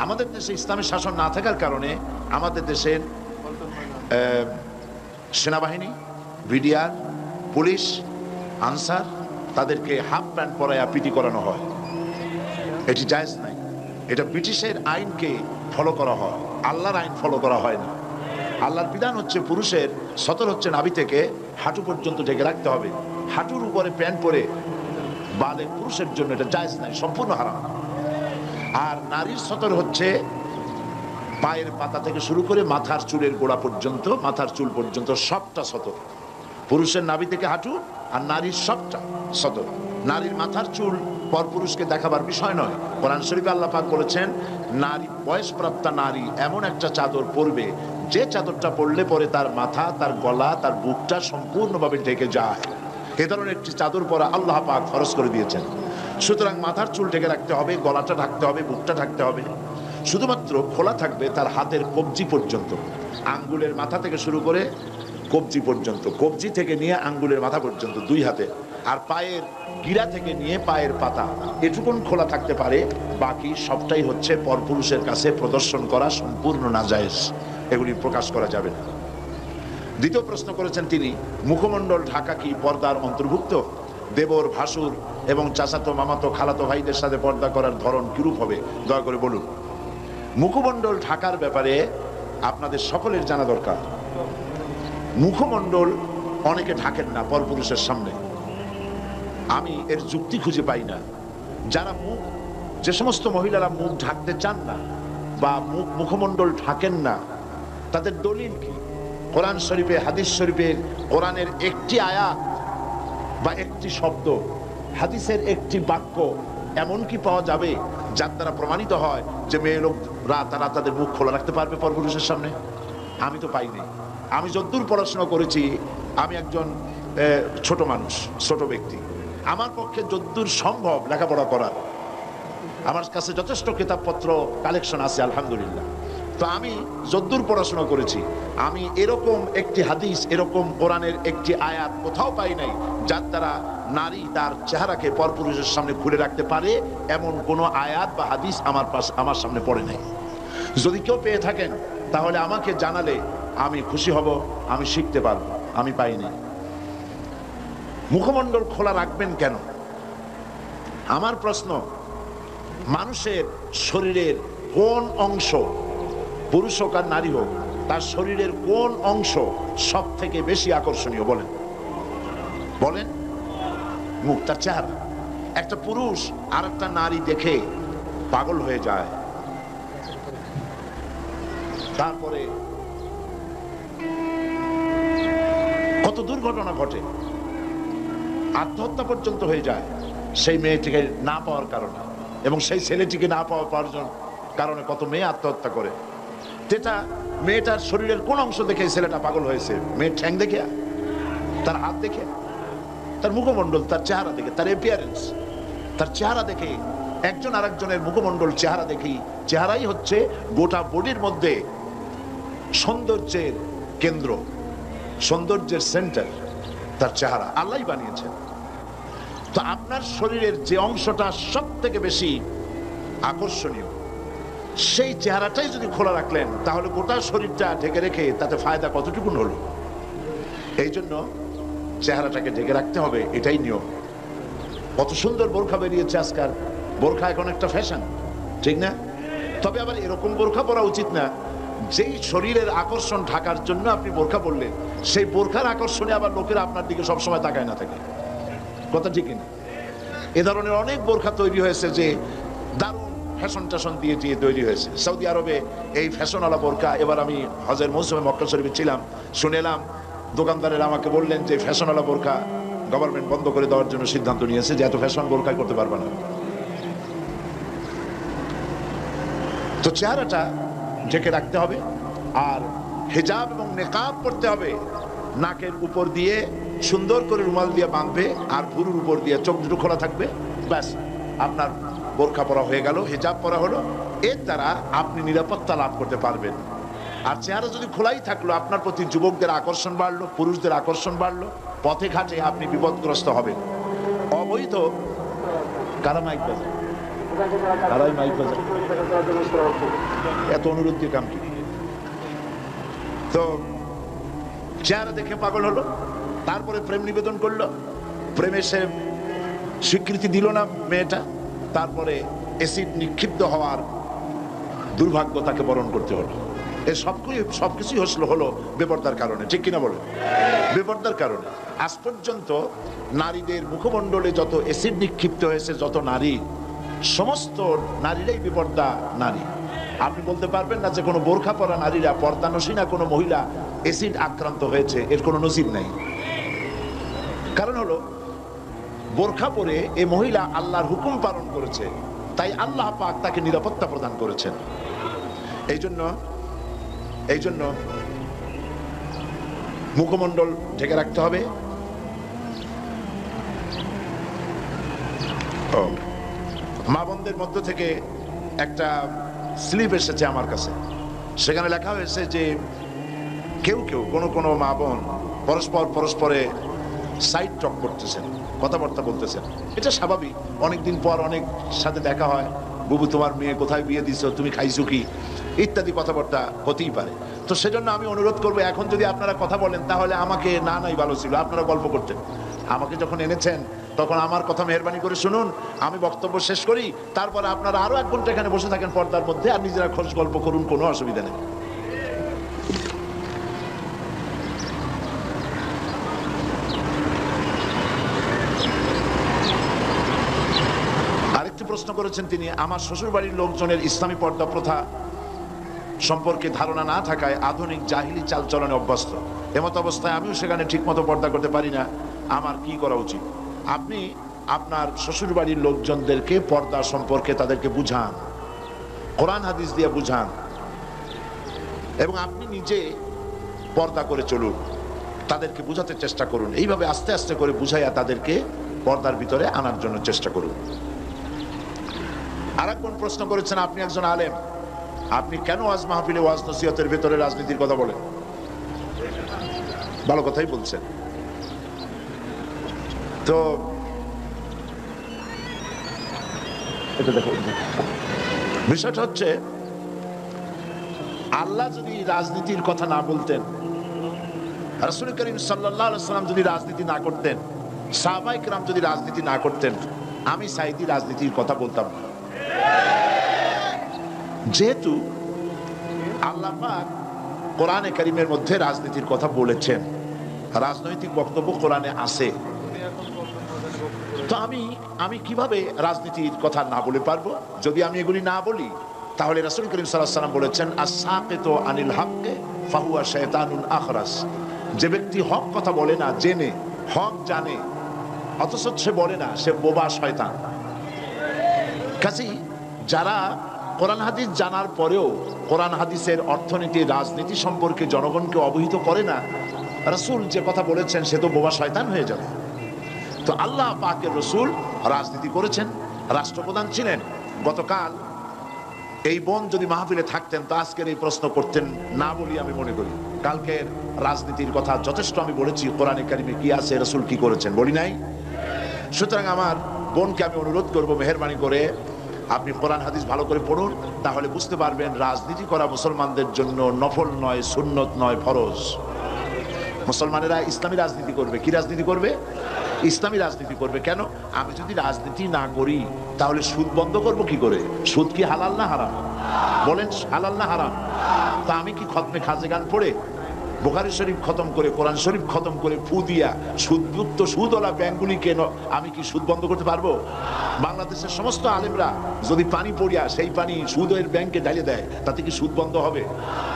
আমাদের দেশে ইসলামের শাসন না থাকার কারণে আমাদের দেশের সেনাবাহিনী, বিডিআর, পুলিশ, আনসার, তাদেরকে হাফ প্যান্ট পরায়া পিটি করানো হয়। এটি জায়েজ নাই। এটা ব্রিটিশের আইনকে ফলো করা হয়, আল্লাহর আইন ফলো করা হয় না। আল্লাহর বিধান হচ্ছে পুরুষের সতর হচ্ছে নাভি থেকে হাঁটু পর্যন্ত ঢেকে রাখতে হবে। হাঁটুর উপরে প্যান্ট পরে বালেগ পুরুষের জন্য এটা জায়েজ নাই, সম্পূর্ণ হারাম। আর নারীর সতর হচ্ছে পায়ের পাতা থেকে শুরু করে মাথার চুলের গোড়া পর্যন্ত, মাথার চুল পর্যন্ত সবটা সতর। পুরুষের নাভি থেকে হাঁটু, আর নারীর সবটা সতর। নারীর মাথার চুল পরপুরুষকে দেখাবার বিষয় নয়। কোরআন শরীফে আল্লাহ পাক বলেছেন, নারী, বয়সপ্রাপ্তা নারী এমন একটা চাদর পরবে যে চাদরটা পরলে পরে তার মাথা, তার গলা, তার বুকটা সম্পূর্ণভাবে ঢেকে যায়। এ ধরনের একটি চাদর পরা আল্লাহ পাক ফরজ করে দিয়েছেন। সুতরাং মাথার চুল ঢেকে রাখতে হবে, গলাটা ঢাকতে হবে, বুকটা ঢাকতে হবে। শুধুমাত্র খোলা থাকবে তার হাতের কবজি পর্যন্ত, আঙ্গুলের মাথা থেকে শুরু করে কবজি পর্যন্ত, কবজি থেকে নিয়ে আঙ্গুলের মাথা পর্যন্ত 2 হাতে। আর পায়ের গিরা থেকে নিয়ে পায়ের পাতা এটুকুন খোলা থাকতে পারে, বাকি সবটাই হচ্ছে পরপুরুষের কাছে প্রদর্শন করা, সম্পূর্ণ নাজায়েজ, এগুলি প্রকাশ করা যাবে না। দ্বিতীয় প্রশ্ন করেছেন তিনি, মুখমণ্ডল ঢাকা কি পর্দার অন্তর্ভুক্ত? দেবর, ভাসুর এবং চাচাতো, মামাতো, খালাতো ভাইদের সাথে পর্দা করার ধরন কিরূপ হবে, দয়া করে বলুন। মুখমণ্ডল ঢাকার ব্যাপারে আপনাদের সকলের জানা দরকার। মুখমণ্ডল অনেকে ঢাকেন না পরপুরুষের সামনে, আমি এর যুক্তি খুঁজে পাই না। যারা যে সমস্ত মহিলারা মুখ ঢাকতে চান না বা মুখমণ্ডল ঢাকেন না, তাদের দলিল কি? কোরআন শরীফে, হাদিস শরীফের, কোরআনের একটি আয়াত বা একটি শব্দ, হাদিসের একটি বাক্য এমন কি পাওয়া যাবে যার দ্বারা প্রমাণিত হয় যে মেয়ে লোকরা তারা তাদের মুখ খোলা রাখতে পারবে পরপুরুষের সামনে? আমি তো পাইনি। আমি যতদূর পড়াশোনা করেছি, আমি একজন ছোট মানুষ, ছোট ব্যক্তি, আমার পক্ষে যতদূর সম্ভব লেখাপড়া করার, আমার কাছে যথেষ্ট কিতাবপত্র কালেকশন আছে আলহামদুলিল্লাহ। তো আমি যতদূর পড়াশোনা করেছি, আমি এরকম একটি হাদিস, এরকম কোরআনের একটি আয়াত কোথাও পাই নাই যার দ্বারা নারী তার চেহারাকে পরপুরুষের সামনে খুলে রাখতে পারে, এমন কোনো আয়াত বা হাদিস আমার সামনে পড়ে নাই। যদি কেউ পেয়ে থাকেন তাহলে আমাকে জানালে আমি খুশি হব, আমি শিখতে পারবো। আমি পাইনি। মুখমণ্ডল খোলা রাখবেন কেন? আমার প্রশ্ন, মানুষের শরীরের কোন অংশ, পুরুষ হোক আর নারী হোক, তার শরীরের কোন অংশ সব থেকে বেশি আকর্ষণীয়? বলেন বলেন। মুখ, তার চেহারা। একটা পুরুষ আর একটা নারী দেখে পাগল হয়ে যায়, তারপরে কত দুর্ঘটনা ঘটে, আত্মহত্যা পর্যন্ত হয়ে যায় সেই মেয়েটিকে না পাওয়ার কারণে, এবং সেই ছেলেটিকে না পাওয়ার কারণে কত মেয়ে আত্মহত্যা করে। যেটা মেয়েটার শরীরের কোন অংশ দেখে ছেলেটা পাগল হয়েছে? মেয়ের ঠ্যাং দেখে, তার হাত দেখে, তার মুখমণ্ডল, তার চেহারা দেখে, তার অ্যাপিয়ারেন্স, তার চেহারা দেখে। একজন আরেকজনের মুখমণ্ডল, চেহারা দেখি। চেহারাই হচ্ছে গোটা বডির মধ্যে সৌন্দর্যের কেন্দ্র, সৌন্দর্যের সেন্টার তার চেহারা। আল্লাহই বানিয়েছেন। তো আপনার শরীরের যে অংশটা সব থেকে বেশি আকর্ষণীয়, সেই চেহারাটাই যদি খোলা রাখলেন, তাহলে গোটা শরীরটা ঢেকে রেখে তাতে ফায়দা কতটুকুন হলো? এই জন্য চেহারাটাকে ঢেকে রাখতে হবে, এটাই নিয়ম। কত সুন্দর বোরখা বেরিয়েছে আজকাল। বোরখা এখন একটা ফ্যাশন, ঠিক না? তবে আবার এরকম বোরখা পরা উচিত না যেই শরীরের আকর্ষণ ঢাকার জন্য আপনি বোরখা পরলেন, সেই বোরখার আকর্ষণে আবার লোকেরা আপনার দিকে সবসময় তাকায় না থাকে। কথা ঠিক না? এ ধরনের অনেক বোরখা তৈরি হয়েছে যে দারুণ ফ্যাশন ট্যাশন দিয়ে দিয়ে তৈরি হয়েছে। সৌদি আরবে এই ফ্যাশনওয়ালা বোরখা, এবার আমি হজের মৌসুমে মক্কা শরীফে ছিলাম, শুনেলাম দোকানদারেরা আমাকে বললেন যে ফ্যাশনওয়ালা বোরখা গভর্নমেন্ট বন্ধ করে দেওয়ার জন্য সিদ্ধান্ত নিয়েছে, যে এত ফ্যাশন বোরখাই করতে পারবে না। তো চেহারাটা ঢেকে রাখতে হবে, আর হিজাব এবং নেকাব পড়তে হবে। নাকের উপর দিয়ে সুন্দর করে রুমাল দিয়ে বাঁধবে, আর ভুরুর উপর দিয়ে চোখ দুটো খোলা থাকবে, ব্যাস আপনার বোরখা পরা হয়ে গেল, হিজাব পরা হলো। এর দ্বারা আপনি নিরাপত্তা লাভ করতে পারবেন। আর চেহারা যদি খোলাই থাকলো, আপনার প্রতি যুবকদের আকর্ষণ বাড়লো, পুরুষদের আকর্ষণ বাড়লো, পথে ঘাটে আপনি বিপদগ্রস্ত হবেন। অবৈধ কারা মাইক বাজে, কারাই মাইক বাজে, এত অনুরোধ দিয়ে কাম কি? তো চেহারা দেখে পাগল হলো, তারপরে প্রেম নিবেদন করলো, প্রেমে সে স্বীকৃতি দিল না মেয়েটা, তারপরে অ্যাসিড নিক্ষিপ্ত হওয়ার দুর্ভাগ্য তাকে বরণ করতে হলো। এর সবকিছুই হলো বেপরদার কারণে, ঠিক কিনা বলে? বেপরদার কারণে। আজ পর্যন্ত নারীদের মুখমণ্ডলে যত অ্যাসিড নিক্ষিপ্ত হয়েছে, যত নারী, সমস্ত নারীরাই বেপর্দা নারী। আপনি বলতে পারবেন না যে কোনো বোরখা পরা নারীরা, পর্দানসীনা কোনো মহিলা অ্যাসিড আক্রান্ত হয়েছে, এর কোনো নজির নাই। কারণ হলো বোরখা পরে এই মহিলা আল্লাহর হুকুম পালন করেছে, তাই আল্লাহ পাক তাকে নিরাপত্তা প্রদান করেছেন। এই জন্য মুখমণ্ডল ঢেকে রাখতে হবে। মা বোনদের মধ্য থেকে একটা স্লিপ এসেছে আমার কাছে, সেখানে লেখা হয়েছে যে কেউ কোনো মা বোন পরস্পরে সাইড টক করতেছেন, কথাবার্তা বলতেছেন। এটা স্বাভাবিক, অনেকদিন পর অনেক সাথে দেখা হয়, বুবু তোমার মেয়ে কোথায় বিয়ে দিছো, তুমি খাইছো কি, ইত্যাদি কথাবার্তা হতেই পারে। তো সেজন্য আমি অনুরোধ করবো, এখন যদি আপনারা কথা বলেন তাহলে আমাকে নাই ভালো ছিল, আপনারা গল্প করতেন। আমাকে যখন এনেছেন তখন আমার কথা মেহরবানি করে শুনুন, আমি বক্তব্য শেষ করি, তারপরে আপনারা আরো 1 ঘন্টা এখানে বসে থাকেন পর্দার মধ্যে, আর নিজেরা খোঁজ গল্প করুন, কোনো অসুবিধা নেই। আরেকটি প্রশ্ন করেছেন তিনি, আমার শ্বশুর বাড়ির লোকজনের ইসলামী পর্দা প্রথা সম্পর্কে ধারণা না থাকায় আধুনিক জাহিলি চালচলনে অভ্যস্ত। এমত অবস্থায় আমিও সেখানে ঠিকমতো পর্দা করতে পারি না, আমার কি করা উচিত? আপনি আপনার শ্বশুর বাড়ির লোকজনদেরকে পর্দা সম্পর্কে তাদেরকে বুঝান, কোরআন হাদিস দিয়ে বুঝান, এবং আপনি নিজে পর্দা করে চলুন, তাদেরকে বুঝাতে চেষ্টা করুন। এইভাবে আস্তে আস্তে করে বুঝাইয়া তাদেরকে পর্দার ভিতরে আনার জন্য চেষ্টা করুন। আরেকজন প্রশ্ন করেছেন, আপনি একজন আলেম, আপনি কেন ওয়াজ মাহফিলে ওয়াজ নসিহতের ভেতরে রাজনীতির কথা বলেন? ভালো কথাই বলছেন। তো এটা দেখো, বিষয়টা হচ্ছে আল্লাহ যদি রাজনীতির কথা না বলতেন, রাসূল করিম সাল্লাল্লাহু আলাইহি ওয়াসাল্লাম যদি রাজনীতি না করতেন, সাহাবায়ে কেরাম যদি রাজনীতি না করতেন, আমি সাইদি রাজনীতির কথা বলতাম না। যেহেতু আল্লাহ পাক কোরআনে কারীমের মধ্যে রাজনীতির কথা বলেছেন, রাজনৈতিক বক্তব্য কোরআনে আছে। তো আমি কিভাবে রাজনীতির কথা না বলে পারবো? যদি আমি এগুলি না বলি, তাহলে রাসূল করিম সাল্লাল্লাহু আলাইহি ওয়াসাল্লাম বলেছেন, আস-সাকিতু আনিল হক্কে ফাহুয়া শায়তানুন আখরাস। যে ব্যক্তি হক কথা বলে না, জেনে হক জানে অথচ সে বলে না, সে বোবা শয়তান। কাজেই যারা কোরআন হাদিস জানার পরেও কোরআন হাদিসের অর্থনীতি, রাজনীতি সম্পর্কে জনগণকে অবহিত করে না, রাসূল যে কথা বলেছেন সে তো বোবা শয়তান হয়ে যাবে। তো আল্লাহ পাকের রাসূল রাজনীতি করেছেন, রাষ্ট্রপ্রধান ছিলেন। গতকাল এই বোন যদি মাহফিলে থাকতেন তো আজকের এই প্রশ্ন করতেন না বলি আমি মনে করি। কালকের রাজনীতির কথা যথেষ্ট আমি বলেছি, কোরআনে কারিমে কি আছে, রাসূল কি করেছেন, বলি নাই? সুতরাং আমার বোনকে আমি অনুরোধ করব, মেহেরবানি করে আপনি কোরআন হাদিস ভালো করে পড়ুন, তাহলে বুঝতে পারবেন রাজনীতি করা মুসলমানদের জন্য নফল নয়, সুন্নত নয়, ফরজ। মুসলমানেরা ইসলামী রাজনীতি করবে। কি রাজনীতি করবে? ইসলামী রাজনীতি করবে। কেন? আমি যদি রাজনীতি না করি তাহলে সুদ বন্ধ করব কি করে? সুদ কি হালাল না হারাম? বলেন, হালাল না হারাম? তা আমি কি খতমে খাজেগান পড়ে, বুখারী শরীফ খতম করে, কোরআন শরীফ খতম করে, ফু দিয়া সুদযুক্ত সুদওয়ালা ব্যাংকগুলিকে আমি কি সুদ বন্ধ করতে পারবো? বাংলাদেশের সমস্ত আলেমরা যদি পানি পড়িয়া সেই পানি সুদের ব্যাংকে ঢালিয়ে দেয়, তাতে কি সুদ বন্ধ হবে?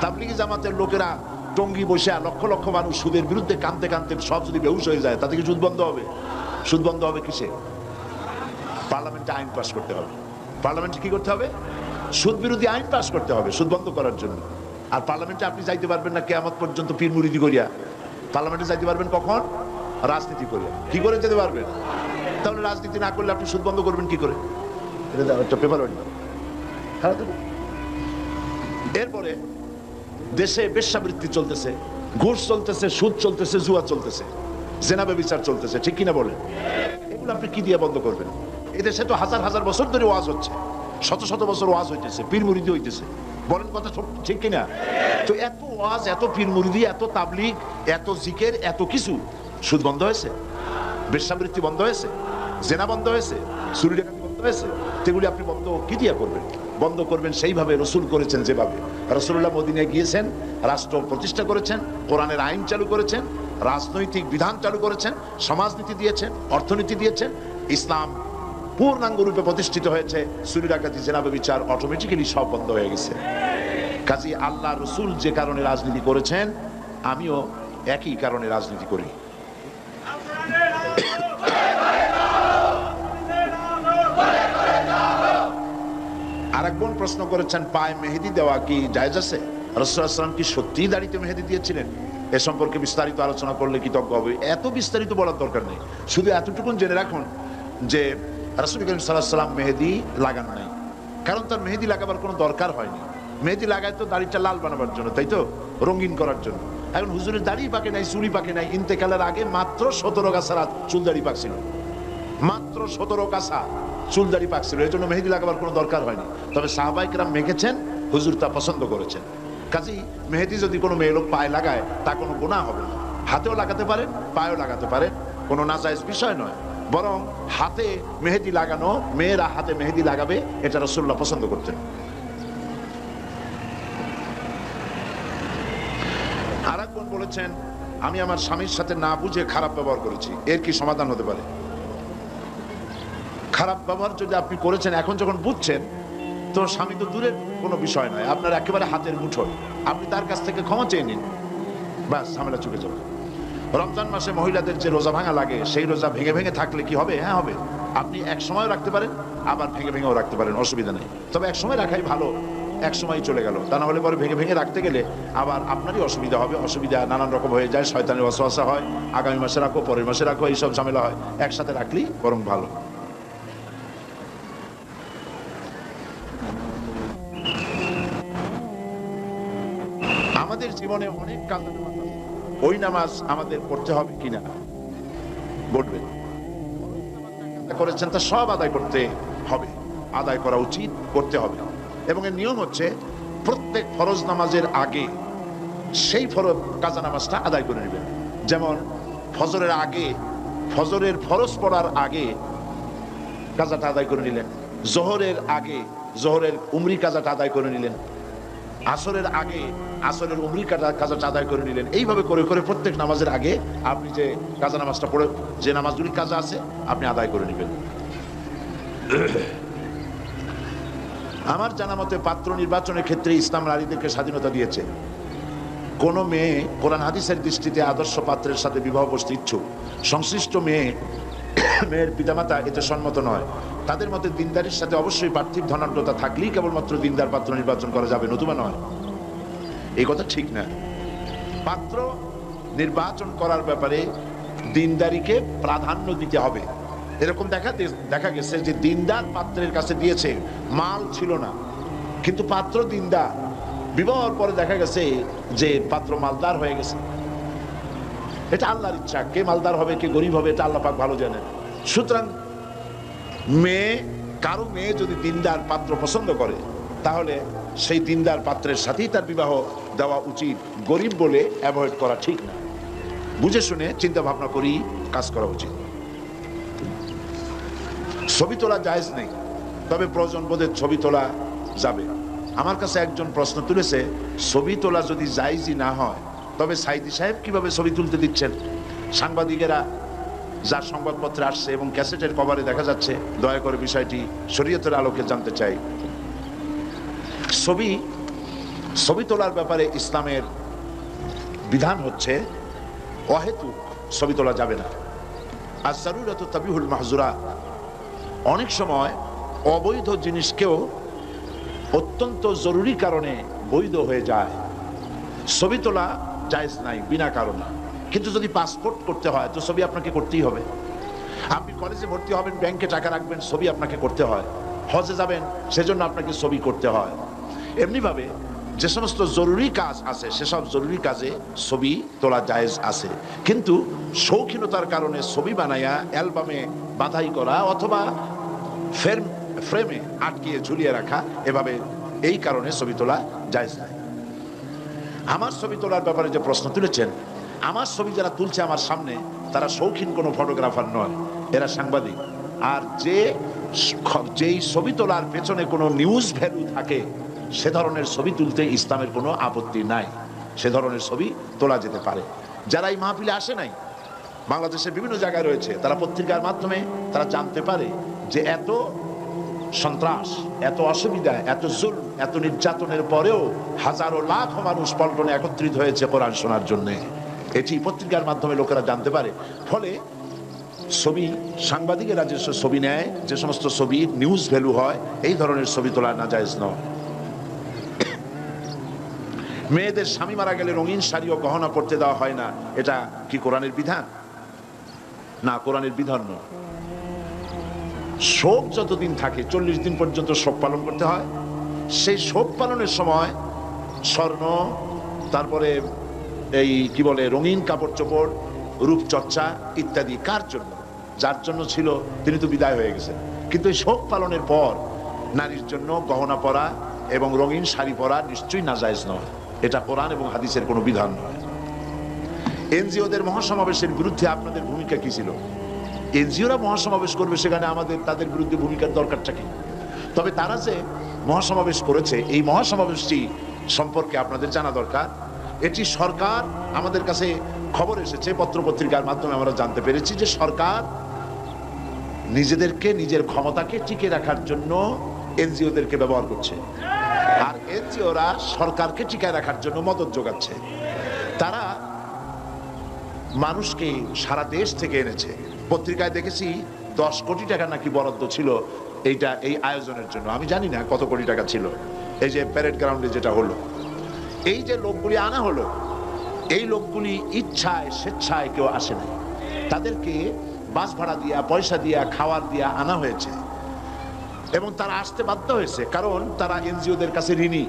তাবলিগি জামাতের লোকেরা টঙ্গি বসে লক্ষ লক্ষ মানুষ সুদের বিরুদ্ধে কাঁদতে কাঁদতে সব যদি বেহুশ হয়ে যায়, তাতে কি সুদ বন্ধ হবে? সুদ বন্ধ হবে কিসে? পার্লামেন্টে আইন পাস করতে হবে। পার্লামেন্টে কি করতে হবে? সুদ বিরোধী আইন পাস করতে হবে সুদ বন্ধ করার জন্য। আর পার্লামেন্টে আপনি যাইতে পারবেন না কিয়ামত পর্যন্ত পীর মুরিদি করিয়া। পার্লামেন্টে যাইতে পারবেন কখন? রাজনীতি করিয়া। কি করে যেতে পারবেন? তাহলে রাজনীতি না করলে আপনি সুদ বন্ধ করবেন কি করে? এটা দাও, একটা পেপার বানিয়ে দাও। এরপরে দেশে বেশ্যাবৃত্তি চলতেছে, ঘুষ চলতেছে, সুদ চলতেছে, জুয়া চলতেছে, জেনা ব্যভিচার চলতেছে, ঠিক কিনা বলেন? এগুলো আপনি কি দিয়ে বন্ধ করবেন? এদেশে তো হাজার হাজার বছর ধরে ওয়াজ হচ্ছে, শত শত বছর ওয়াজ হইতেছে, পীর মুরিদি হইতেছে, বলেন কথা ঠিক কিনা? তো এত ওয়াজ, এত পীর মুরিদি, এত তাবলীগ, এত জিকির, এত কিছু, সুদ বন্ধ হয়েছে? বেশ্যাবৃত্তি বন্ধ হয়েছে? জেনা বন্ধ হয়েছে? চুরি ডাকাতি বন্ধ হয়েছে? সেগুলি আপনি বন্ধ কি দিয়ে করবেন? বন্ধ করবেন সেইভাবে রাসূল করেছেন, যেভাবে রাসূলুল্লাহ মদিনায় গিয়েছেন, রাষ্ট্র প্রতিষ্ঠা করেছেন, কোরআনের আইন চালু করেছেন, রাজনৈতিক বিধান চালু করেছেন, সমাজনীতি দিয়েছেন, অর্থনীতি দিয়েছেন, ইসলাম পূর্ণাঙ্গ রূপে প্রতিষ্ঠিত হয়েছে। চুরি ডাকাতি, জেনা ব্যভিচার অটোমেটিক্যালি সব বন্ধ হয়ে গেছে। কাজী আল্লাহ রাসূল যে কারণে রাজনীতি করেছেন, আমিও একই কারণে রাজনীতি করি। আরেক বোন প্রশ্ন করেছেন, পায়ে মেহেদি দেওয়া কি জায়েজ আছে? রাসূলুল্লাহ সাল্লাল্লাহু আলাইহি ওয়াসাল্লাম কি সত্যিই দাড়িতে মেহেদি দিয়েছিলেন? এ সম্পর্কে বিস্তারিত আলোচনা করলে কৃতজ্ঞ হবে। এত বিস্তারিত বলার দরকার নেই, শুধু এতটুকুন জেনে রাখুন যে রাসূল করিম সাল্লাল্লাহু আলাইহি ওয়াসাল্লাম মেহেদি লাগান নাই, কারণ তার মেহেদি লাগাবার কোনো দরকার হয়নি। মেহেদি লাগায় তো দাড়িটা লাল বানাবার জন্য, তাই তো, রঙিন করার জন্য। এখন হুজুরের দাড়ি পাকে নাই, চুলি পাকে নাই, ইন্তেকালের আগে মাত্র 17 গাছা চুল দাড়ি পাকছিল, মাত্র 17 গাছা চুল দাড়ি পাকছিল, এই জন্য মেহেদি লাগাবার কোনো দরকার হয়নি। তবে সাহাবায়ে কেরাম মেখেছেন, হুজুর তা পছন্দ করেছেন। কাজেই মেহেদি যদি কোনো মেয়ে লোক পায়ে লাগায় তা কোনো গুনাহ হবে না। হাতেও লাগাতে পারেন, পায়েও লাগাতে পারেন, কোনো নাজায়েজ বিষয় নয়। বরং হাতে মেহেদি লাগানো, মেয়েরা হাতে মেহেদি লাগাবে, এটা রাসূলুল্লাহ পছন্দ করতেন। আরেকজন বলেছেন, আমি আমার স্বামীর সাথে না বুঝে খারাপ ব্যবহার করেছি, এর কি সমাধান হতে পারে? খারাপ ব্যবহার যদি আপনি করেছেন, এখন যখন বুঝছেন, তো স্বামী তো দূরের কোনো বিষয় নয়, আপনার একেবারে হাতের মুঠোয়, আপনি তার কাছ থেকে ক্ষমা চেয়ে নিন, ব্যাস, ঝামেলা চুকে যাবে। রমজান মাসে মহিলাদের যে রোজা ভাঙা লাগে, সেই রোজা ভেঙে ভেঙে থাকলে কি হবে? হ্যাঁ হবে। আপনি এক সময়ও রাখতে পারেন, আবার ভেঙে ভেঙেও রাখতে পারেন, অসুবিধা নেই। তবে এক সময় রাখাই ভালো, এক সময় চলে গেল, তা না হলে পরে ভেঙে ভেঙে রাখতে গেলে আবার আপনারই অসুবিধা হবে, অসুবিধা নানান রকম হয়ে যায়, শয়তানের ওয়াসওয়াসা হয়, আগামী মাসে রাখো, পরের মাসে রাখো, এইসব ঝামেলা হয়। একসাথে রাখলেই বরং ভালো। আমাদের জীবনে অনেক কাজ আছে, ওই নামাজ আমাদের পড়তে হবে কিনা বলবেন। করেছেন তা সব আদায় করতে হবে, আদায় করা উচিত, করতে হবে। এবং এর নিয়ম হচ্ছে প্রত্যেক ফরজ নামাজের আগে সেই কাজা নামাজটা আদায় করে নেবেন। যেমন ফজরের আগে, ফজরের ফরজ পড়ার আগে কাজাটা আদায় করে নিলেন, জোহরের আগে জোহরের উমরি কাজাটা আদায় করে নিলেন, আসরের আগে আসরের উমরি কাজাটা আদায় করে নিলেন। এইভাবে করে করে প্রত্যেক নামাজের আগে আপনি যে কাজা নামাজটা পড়ে, যে নামাজগুলি কাজা আছে আপনি আদায় করে নেবেন। আমার জানা মতে পাত্র নির্বাচনের ক্ষেত্রে ইসলাম নারীদেরকে স্বাধীনতা দিয়েছে। কোন মেয়ে কোরআন হাদিসের দৃষ্টিতে আদর্শ পাত্রের সাথে বিবাহ বসতে ইচ্ছুক, সংশ্লিষ্ট মেয়ের পিতামাতা এতে সম্মত নয়। তাদের মতে দিনদারির সাথে অবশ্যই পার্থিব ধনাঢ্যতা থাকলেই কেবলমাত্র দিনদার পাত্র নির্বাচন করা যাবে, নতুবা নয়। এই কথা ঠিক না। পাত্র নির্বাচন করার ব্যাপারে দিনদারিকে প্রাধান্য দিতে হবে। এরকম দেখা গেছে যে দিনদার পাত্রের কাছে দিয়েছে, মাল ছিল না, কিন্তু পাত্র দিনদার। বিবাহের পরে দেখা গেছে যে পাত্র মালদার হয়ে গেছে। এটা আল্লাহর ইচ্ছা, কে মালদার হবে কে গরিব হবে এটা আল্লাহ পাক ভালো জানেন। সুতরাং কারো মেয়ে যদি দিনদার পাত্র পছন্দ করে তাহলে সেই দিনদার পাত্রের সাথেই তার বিবাহ দেওয়া উচিত। গরিব বলে অ্যাভয়েড করা ঠিক না। বুঝে শুনে চিন্তা ভাবনা করি কাজ করা উচিত। ছবি তোলা জায়েজ নেই, তবে প্রয়োজন বোধে ছবি তোলা যাবে। আমার কাছে একজন প্রশ্ন তুলেছে, ছবি তোলা যদি জায়েজই না হয় তবে সাইদি সাহেব কিভাবে ছবি তুলতে দিচ্ছেন? সাংবাদিকেরা যার সংবাদপত্রে আসছে এবং ক্যাসেটের কভারে দেখা যাচ্ছে, দয়া করে বিষয়টি শরীয়তের আলোকে জানতে চাই। ছবি তোলার ব্যাপারে ইসলামের বিধান হচ্ছে অহেতুক ছবি তোলা যাবে না। আর জারুরাত তাবিহুল মাহজুরাত, অনেক সময় অবৈধ জিনিসকেও অত্যন্ত জরুরি কারণে বৈধ হয়ে যায়। ছবি তোলা জায়েজ নাই বিনা কারণে, কিন্তু যদি পাসপোর্ট করতে হয় তো ছবি আপনাকে করতেই হবে। আপনি কলেজে ভর্তি হবেন, ব্যাংকে টাকা রাখবেন, ছবি আপনাকে করতে হয়। হজে যাবেন, সেজন্য আপনাকে ছবি করতে হয়। এমনিভাবে যে সমস্ত জরুরি কাজ আছে সেসব জরুরি কাজে ছবি তোলা জায়েজ আছে, কিন্তু শৌখিনতার কারণে ছবি বানাইয়া অ্যালবামে বাঁধাই করা অথবা ফ্রেমে আটকিয়ে ঝুলিয়ে রাখা, এভাবে এই কারণে ছবি তোলা জায়েজ নাই। আমার ছবি তোলার ব্যাপারে যে প্রশ্ন তুলেছেন, আমার ছবি যারা তুলছে আমার সামনে তারা শৌখিন কোনো ফটোগ্রাফার নয়, এরা সাংবাদিক। আর যেই ছবি তোলার পেছনে কোনো নিউজ ভ্যালু থাকে সে ধরনের ছবি তুলতে ইসলামের কোনো আপত্তি নাই, সে ধরনের ছবি তোলা যেতে পারে। যারা এই মাহফিলে আসে নাই, বাংলাদেশের বিভিন্ন জায়গায় রয়েছে, তারা পত্রিকার মাধ্যমে তারা জানতে পারে যে এত সন্ত্রাস, এত অসুবিধা, এত জুলম, এত নির্যাতনের পরেও হাজারো লাখ মানুষ পল্টনে একত্রিত হয়েছে কোরআন শোনার জন্য। এটি পত্রিকার মাধ্যমে লোকেরা জানতে পারে। ফলে ছবি, সাংবাদিকেরা যে ছবি নেয়, যে সমস্ত ছবি নিউজ ভ্যালু হয়, এই ধরনের ছবি তোলা নাজায়েজ নয়। মেয়েদের স্বামী মারা গেলে রঙিন শাড়ি ও গহনা পরতে দেওয়া হয় না, এটা কি কোরআনের বিধান? না, কোরআনের বিধান নয়। শোক যতদিন থাকে, 40 দিন পর্যন্ত শোক পালন করতে হয়। সেই শোক পালনের সময় স্বর্ণ, তারপরে এই কি বলে রঙিন কাপড় চোপড়, রূপচর্চা ইত্যাদি কার জন্য? যার জন্য ছিল তিনি তো বিদায় হয়ে গেছেন। কিন্তু এই শোক পালনের পর নারীর জন্য গহনা পরা এবং রঙিন শাড়ি পরা নিশ্চয়ই নাজায়েজ নয়। এটা কোরআন এবং হাদিসের কোনো বিধান নয়। এনজিওদের মহাসমাবেশের বিরুদ্ধে আপনাদের ভূমিকা কি ছিল? এনজিওরা মহাসমাবেশ করবে, সেখানে তাদের বিরুদ্ধে ভূমিকার দরকারটা কি? তবে তারা যে মহাসমাবেশ করেছে, এই মহাসমাবেশটি সম্পর্কে আপনাদের জানা দরকার। এটি সরকার, আমাদের কাছে খবর এসেছে, পত্রপত্রিকার মাধ্যমে আমরা জানতে পেরেছি যে সরকার নিজের ক্ষমতাকে টিকে রাখার জন্য এনজিওদেরকে ব্যবহার করছে, আর এনজিওরা সরকারকে টিকায় রাখার জন্য মদত যোগাচ্ছে। তারা মানুষকে সারা দেশ থেকে এনেছে। পত্রিকায় দেখেছি 10 কোটি টাকা নাকি বরাদ্দ ছিল এই আয়োজনের জন্য। আমি জানি না কত কোটি টাকা ছিল। এই যে প্যারেড গ্রাউন্ডে যেটা হলো, এই যে লোকগুলি আনা হলো, এই লোকগুলি ইচ্ছায় স্বেচ্ছায় কেউ আসে না। তাদেরকে বাস ভাড়া দিয়া, পয়সা দিয়া, খাওয়ার দিয়া আনা হয়েছে এবং তারা আসতে বাধ্য হয়েছে, কারণ তারা এনজিওদের কাছে ঋণী।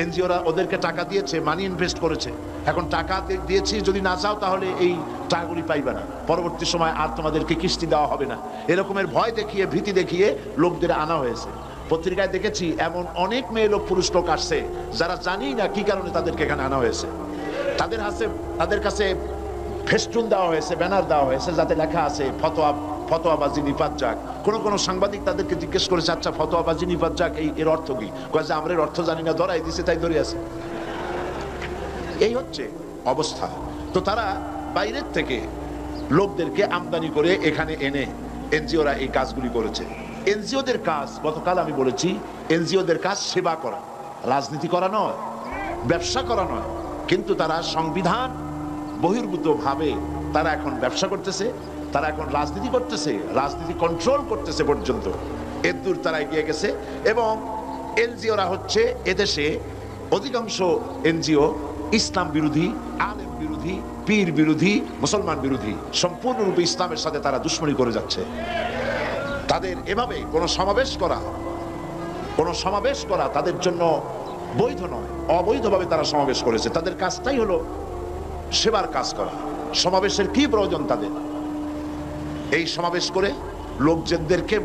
এনজিওরা ওদেরকে টাকা দিয়েছে, মানি ইনভেস্ট করেছে। এখন টাকা দিয়েছি, যদি না চাও তাহলে এই টাকাগুলি পাইবে না, পরবর্তী সময় আর তোমাদেরকে কিস্তি দেওয়া হবে না, এরকমের ভয় দেখিয়ে, ভীতি দেখিয়ে লোকদের আনা হয়েছে। পত্রিকায় দেখেছি এমন অনেক মেয়ে লোক, পুরুষ লোক আসছে যারা জানি না কি কারণে তাদেরকে এখানে আনা হয়েছে। তাদের কাছে ফেস্টুন দেওয়া হয়েছে, ব্যানার দেওয়া হয়েছে, যাতে লেখা আছে ফতোয়াবাজি নিপাত যাক। কোন সাংবাদিক তাদেরকে জিজ্ঞেস করেছে, আচ্ছা ফতোয়াবাজি নিপাত যাক এর অর্থ কি? কয় যে আমরা এর অর্থ জানি না, ধরাই দিছে তাই ধরে আছে। এই হচ্ছে অবস্থা। তো তারা বাইরের থেকে লোকদেরকে আমদানি করে এখানে এনে এনজিওরা এই কাজগুলি করেছে। এনজিওদের কাজ, গতকাল আমি বলেছি, এনজিওদের কাজ সেবা করা, রাজনীতি করা নয়, ব্যবসা করা নয়। কিন্তু তারা সংবিধান বহির্ভূত ভাবে তারা এখন ব্যবসা করতেছে, তারা এখন রাজনীতি করতেছে, রাজনীতি কন্ট্রোল করতেছে পর্যন্ত এদূর তারা এগিয়ে গেছে। এবং এনজিওরা হচ্ছে এদেশে অধিকাংশ এনজিও ইসলাম বিরোধী, আলেম বিরোধী, পীর বিরোধী, মুসলমান বিরোধী, সম্পূর্ণরূপে ইসলামের সাথে তারা দুশ্মনী করে যাচ্ছে। তাদের এভাবে কোনো সমাবেশ করা তাদের জন্য বৈধ নয়, অবৈধভাবে তারা সমাবেশ করেছে। তাদের কাজটাই হলো সেবার কাজ করা। সমাবেশের কি প্রয়োজন তাদের? এই সমাবেশ করে লোকজনদেরকে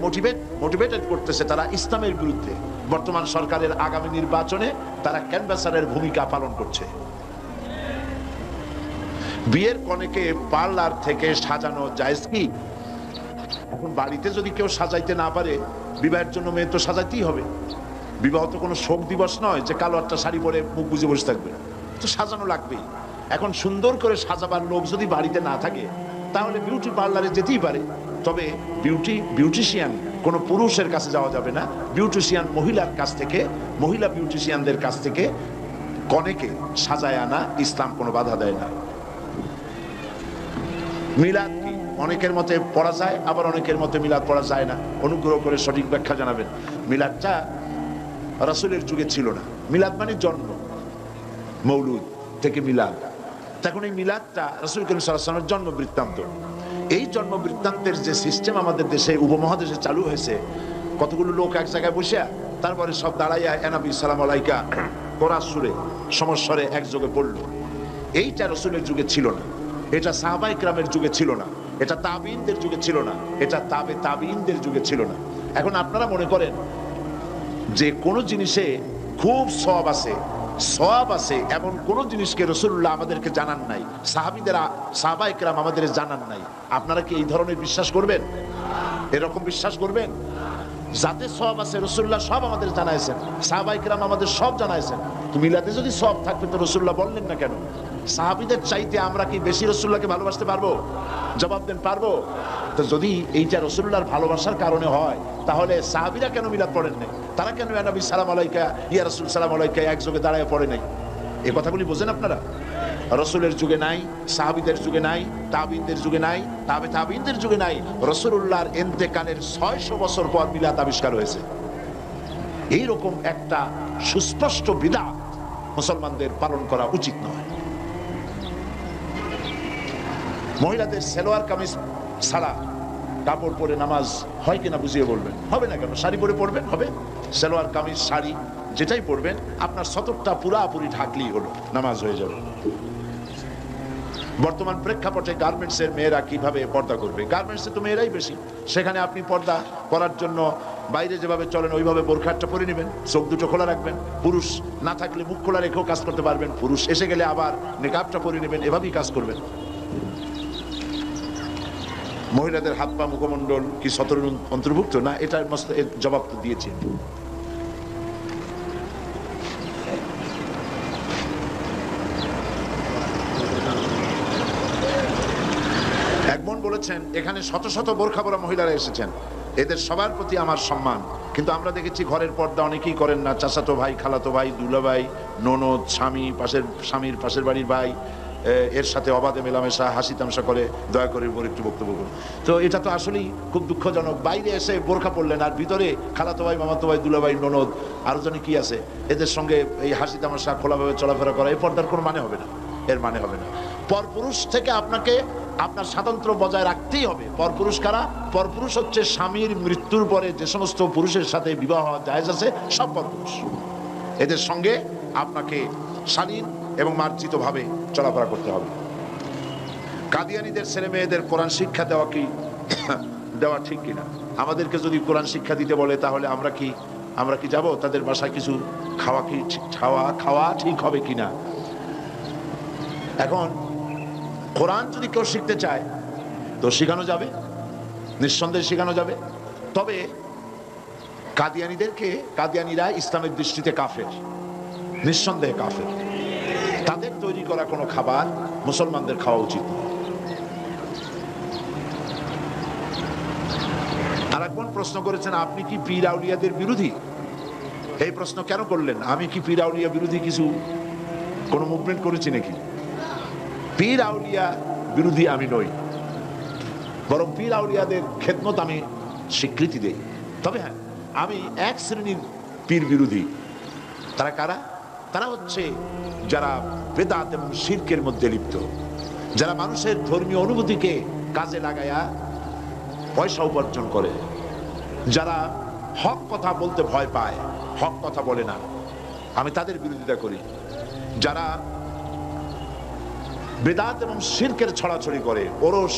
মোটিভেটেড করতেছে তারা ইসলামের বিরুদ্ধে। বর্তমান সরকারের আগামী নির্বাচনে তারা ক্যানভাসারের ভূমিকা পালন করছে। বিয়ের কনেকে পার্লার থেকে সাজানো জায়েজ কি? এখন বাড়িতে যদি কেউ সাজাইতে না পারে, বিবাহের জন্য মেয়ে তো সাজাইতেই হবে। বিবাহ তো কোনো শোক দিবস নয় যে কালো একটা শাড়ি পরে মুখ বুজে বসে থাকবে, তো সাজানো লাগবেই। এখন সুন্দর করে সাজাবার লোক যদি বাড়িতে না থাকে, তাহলে বিউটি পার্লারে যেতেই পারে। তবে বিউটিশিয়ান কোনো পুরুষের কাছে যাওয়া যাবে না। বিউটিশিয়ান মহিলা বিউটিশিয়ানদের কাছ থেকে কনেকে সাজায় আনা ইসলাম কোনো বাধা দেয় না। মিলাদ কি? অনেকের মতে পড়া যায়, আবার অনেকের মতে মিলাদ পড়া যায় না। অনুগ্রহ করে সঠিক ব্যাখ্যা জানাবেন। মিলাদটা রাসূলের যুগে ছিল না। মিলাদ মানে জন্ম, মৌলুদ থেকে মিলাদ। তখন এই মিলাদটা রাসূল করিম সাল্লাল্লাহু আলাইহি ওয়াসাল্লামের জন্ম বৃত্তান্ত। এই জন্ম বৃত্তান্তের যে সিস্টেম আমাদের দেশে, উপমহাদেশে চালু হয়েছে, কতগুলো লোক এক জায়গায় বসে তারপরে সব দাঁড়াইয়া এনাবি সালাম আলাইকা কোরআন সুরে সমস্বরে একযোগে পড়ল। এইটা রাসূলের যুগে ছিল না, এটা সাহাবায়ে কেরামের যুগে ছিল না, এটা তাবিঈনদের যুগে ছিল না, এটা তাবিঈনদের যুগে ছিল না। এখন আপনারা মনে করেন যে কোন জিনিসে খুব সওয়াব আছে এমন কোন জিনিসকে রাসূলুল্লাহ আমাদেরকে জানান নাই, সাহাবায়ে কেরাম আমাদের জানান নাই। আপনারা কি এই ধরনের বিশ্বাস করবেন? এরকম বিশ্বাস করবেন? যাতে সওয়াব আছে রাসূলুল্লাহ সব আমাদের জানাইছেন, সাহাবায়ে কেরাম আমাদের সব জানাইছেন। তো মিলাদে যদি সওয়াব থাকবে তো রাসূলুল্লাহ বললেন না কেন? সাহাবীদের চাইতে আমরা কি বেশি রাসূলুল্লাহকে ভালোবাসতে পারবো? জবাব দেন, পারবো? তো যদি এইটা রাসূলুল্লাহর ভালোবাসার কারণে হয়, তাহলে সাহাবীরা কেন মিলাদ পড়েন নাই? তারা কেন ইয়া নবী সালাম আলাইকা, ইয়া রাসূল সালাম আলাইকা একযোগে দাঁড়ায় পড়ে নাই? এই কথাগুলি বোঝেন আপনারা? রাসূলের যুগে নাই, সাহাবীদের যুগে নাই, তাবিঈনদের যুগে নাই, তাবিঈনদের যুগে নাই। রাসূলুল্লাহর ইন্তেকালের 600 বছর পর মিলাদ আবিষ্কার হয়েছে। এইরকম একটা সুস্পষ্ট বিদআত মুসলমানদের পালন করা উচিত নয়। মহিলাদের সালোয়ার কামিজ ছাড়া কাপড় পরে নামাজ হয় কিনা বুঝিয়ে বলবেন। হবে না কেন? শাড়ি পরে পড়বেন, হবে। সালোয়ার কামিজ শাড়ি যেটাই পরবেন, আপনার সতরটা পুরাপুরি ঢাকলেই হলো, নামাজ হয়ে যাবে। বর্তমান প্রেক্ষাপটে গার্মেন্টসের মেয়েরা কিভাবে পর্দা করবে? গার্মেন্টসে তো মেয়েরাই বেশি, সেখানে আপনি পর্দা করার জন্য বাইরে যেভাবে চলেন ওইভাবে বোরখাটা পরে নেবেন, চোখ দুটো খোলা রাখবেন। পুরুষ না থাকলে মুখ খোলা রেখেও কাজ করতে পারবেন, পুরুষ এসে গেলে আবার নিকাবটা পরে নেবেন, এভাবেই কাজ করবেন। মহিলাদের হাত পা মুখমণ্ডল কি সতরের অন্তর্ভুক্ত না? এটার জবাব তো দিয়েছি। একজন বলেছেন এখানে শত শত বোরখা পরা মহিলারা এসেছেন, এদের সবার প্রতি আমার সম্মান, কিন্তু আমরা দেখেছি ঘরের পর্দা অনেকেই করেন না। চাচাতো ভাই, খালাতো ভাই, দুলাভাই, ননদ, স্বামীর পাশের বাড়ির ভাই, এর সাথে অবাধে মেলামেশা, হাসি তামাশা করে। দয়া করে উপর একটু বক্তব্য করুন। তো এটা তো আসলেই খুব দুঃখজনক। বাইরে এসে বোরখা পড়লেন আর ভিতরে খালাতো ভাই, মামাতো ভাই, দুলাভাই, ননদ, আরো জানি কি আছে, এদের সঙ্গে এই হাসি তামাশা খোলাভাবে চলাফেরা করা, এই পর্দার কোনো মানে হবে না, এর মানে হবে না। পরপুরুষ থেকে আপনাকে আপনার স্বাতন্ত্র্য বজায় রাখতেই হবে। পরপুরুষ কারা? পরপুরুষ হচ্ছে স্বামীর মৃত্যুর পরে যে সমস্ত পুরুষের সাথে বিবাহ জায়েজ আছে, সব পরপুরুষ। এদের সঙ্গে আপনাকে শালীন এবং মার্জিত ভাবে চলাফেরা করতে হবে। কাদিয়ানীদের ছেলে মেয়েদের কোরআন শিক্ষা দেওয়া ঠিক কিনা? আমাদেরকে যদি কোরআন শিক্ষা দিতে বলে, তাহলে আমরা কি যাব তাদের বাসায়? কিছু খাওয়া ঠিক হবে কিনা? এখন কোরআন যদি কেউ শিখতে চায় তো শেখানো যাবে, নিঃসন্দেহে শেখানো যাবে। তবে কাদিয়ানীরা ইসলামের দৃষ্টিতে কাফের, নিঃসন্দেহে কাফের। তাদের তৈরি করা কোনো খাবার মুসলমানদের খাওয়া উচিত নয়। আর একজন প্রশ্ন করেছেন, আপনি কি পীর আউলিয়াদের বিরোধী? এই প্রশ্ন কেন করলেন? আমি কি পীর আউলিয়া বিরোধী কোনো মুভমেন্ট করেছি নাকি? পীর আউলিয়া বিরোধী আমি নই, বরং পীর আউলিয়াদের খেদমত আমি স্বীকৃতি দেই। তবে হ্যাঁ, আমি এক শ্রেণীর পীর বিরোধী। তারা কারা? তারা হচ্ছে যারা বেদাত এবং শিরকের মধ্যে লিপ্ত, যারা মানুষের ধর্মীয় অনুভূতিকে কাজে লাগায়া পয়সা উপার্জন করে, যারা হক কথা বলতে ভয় পায়, হক কথা বলে না, আমি তাদের বিরোধিতা করি। যারা বেদাত এবং শিরকের ছড়াছড়ি করে, ওরস,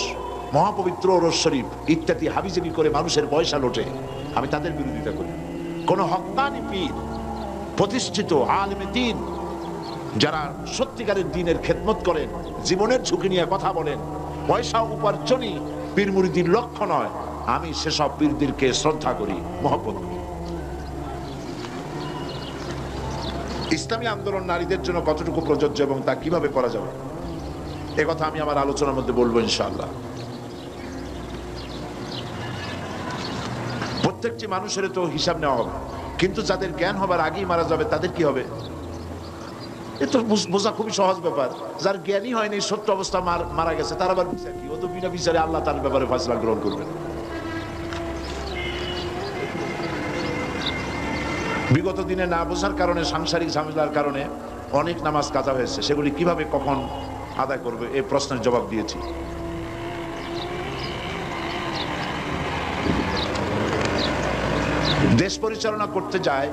মহাপবিত্র ওরস শরীফ ইত্যাদি হাবিজাবি করে মানুষের পয়সা লোটে, আমি তাদের বিরোধিতা করি। কোন হক্কানি পীর, প্রতিষ্ঠিত আলেমে দ্বীন, যারা সত্যিকারের দ্বীনের খেদমত করেন, জীবনের ঝুঁকি নিয়ে কথা বলেন, পয়সা উপার্জনই পীর মুরিদির লক্ষ্য নয়, আমি সেসব পীরদেরকে শ্রদ্ধা করি, মহব্বত করি। ইসলামী আন্দোলন নারীদের জন্য কতটুকু প্রযোজ্য এবং তা কিভাবে করা যাবে, একথা আমি আমার আলোচনার মধ্যে বলবো ইনশাআল্লাহ। প্রত্যেকটি মানুষের তো হিসাব নেওয়া হবে, কিন্তু যাদের জ্ঞান হবার আগেই মারা যাবে তাদের কি হবে? এ তো বোঝা খুবই সহজ ব্যাপার। যার জ্ঞানই হয়নি, সত্য অবস্থা মারা গেছে, তার আবার বিচার কি? ও তো বিনা বিচারে আল্লাহ তার ব্যাপারে ফয়সালা গ্রহণ করবেন। বিগত দিনে না বোঝার কারণে, সাংসারিক ঝামেলার কারণে অনেক নামাজ কাজা হয়েছে, সেগুলি কিভাবে কখন আদায় করবে এই প্রশ্নের জবাব দিয়েছি। দেশ পরিচালনা করতে যায়,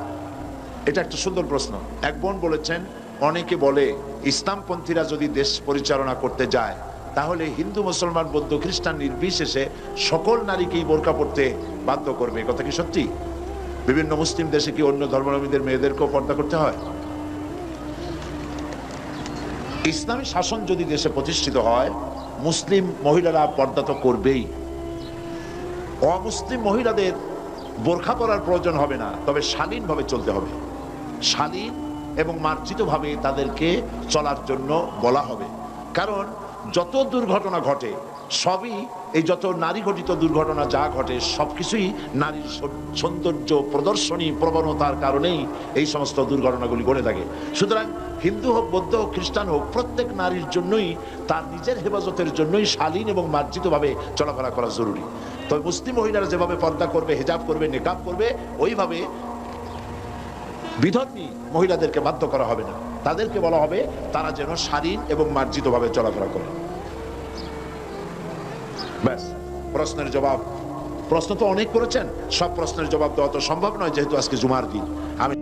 এটা একটা সুন্দর প্রশ্ন। এক বোন বলেছেন, অনেকে বলে ইসলামপন্থীরা যদি দেশ পরিচালনা করতে যায় তাহলে হিন্দু, মুসলমান, বৌদ্ধ, খ্রিস্টান নির্বিশেষে সকল নারীকেই বোরকা পড়তে বাধ্য করবে। কথা কি সত্যি? বিভিন্ন মুসলিম দেশে কি অন্য ধর্মাবলম্বীদের মেয়েদেরকেও পর্দা করতে হয়? ইসলামী শাসন যদি দেশে প্রতিষ্ঠিত হয়, মুসলিম মহিলারা পর্দা তো করবেই। অমুসলিম মহিলাদের বোরখা পরার প্রয়োজন হবে না, তবে শালীনভাবে চলতে হবে। শালীন এবং মার্জিতভাবে তাদেরকে চলার জন্য বলা হবে। কারণ যত দুর্ঘটনা ঘটে সবই, এই যত নারী ঘটিত দুর্ঘটনা যা ঘটে সবকিছুই নারীর সৌন্দর্য প্রদর্শনী প্রবণতার কারণেই এই সমস্ত দুর্ঘটনাগুলি ঘটে থাকে। সুতরাং হিন্দু হোক, বৌদ্ধ হোক, খ্রিস্টান হোক, প্রত্যেক নারীর জন্যই, তার নিজের হেফাজতের জন্যই শালীন এবং মার্জিতভাবে চলাফেরা করা জরুরি। তবে মুসলিম মহিলারা যেভাবে পর্দা করবে, হেজাব করবে, নিকাব করবে, ওইভাবে বিধর্মী মহিলাদেরকে বাধ্য করা হবে না। তাদেরকে বলা হবে তারা যেন শালীন এবং মার্জিতভাবে চলাফেরা করে। ব্যাস, প্রশ্নের জবাব। প্রশ্ন তো অনেক করেছেন, সব প্রশ্নের জবাব দেওয়া তো সম্ভব নয়, যেহেতু আজকে জুমার দিন। আমি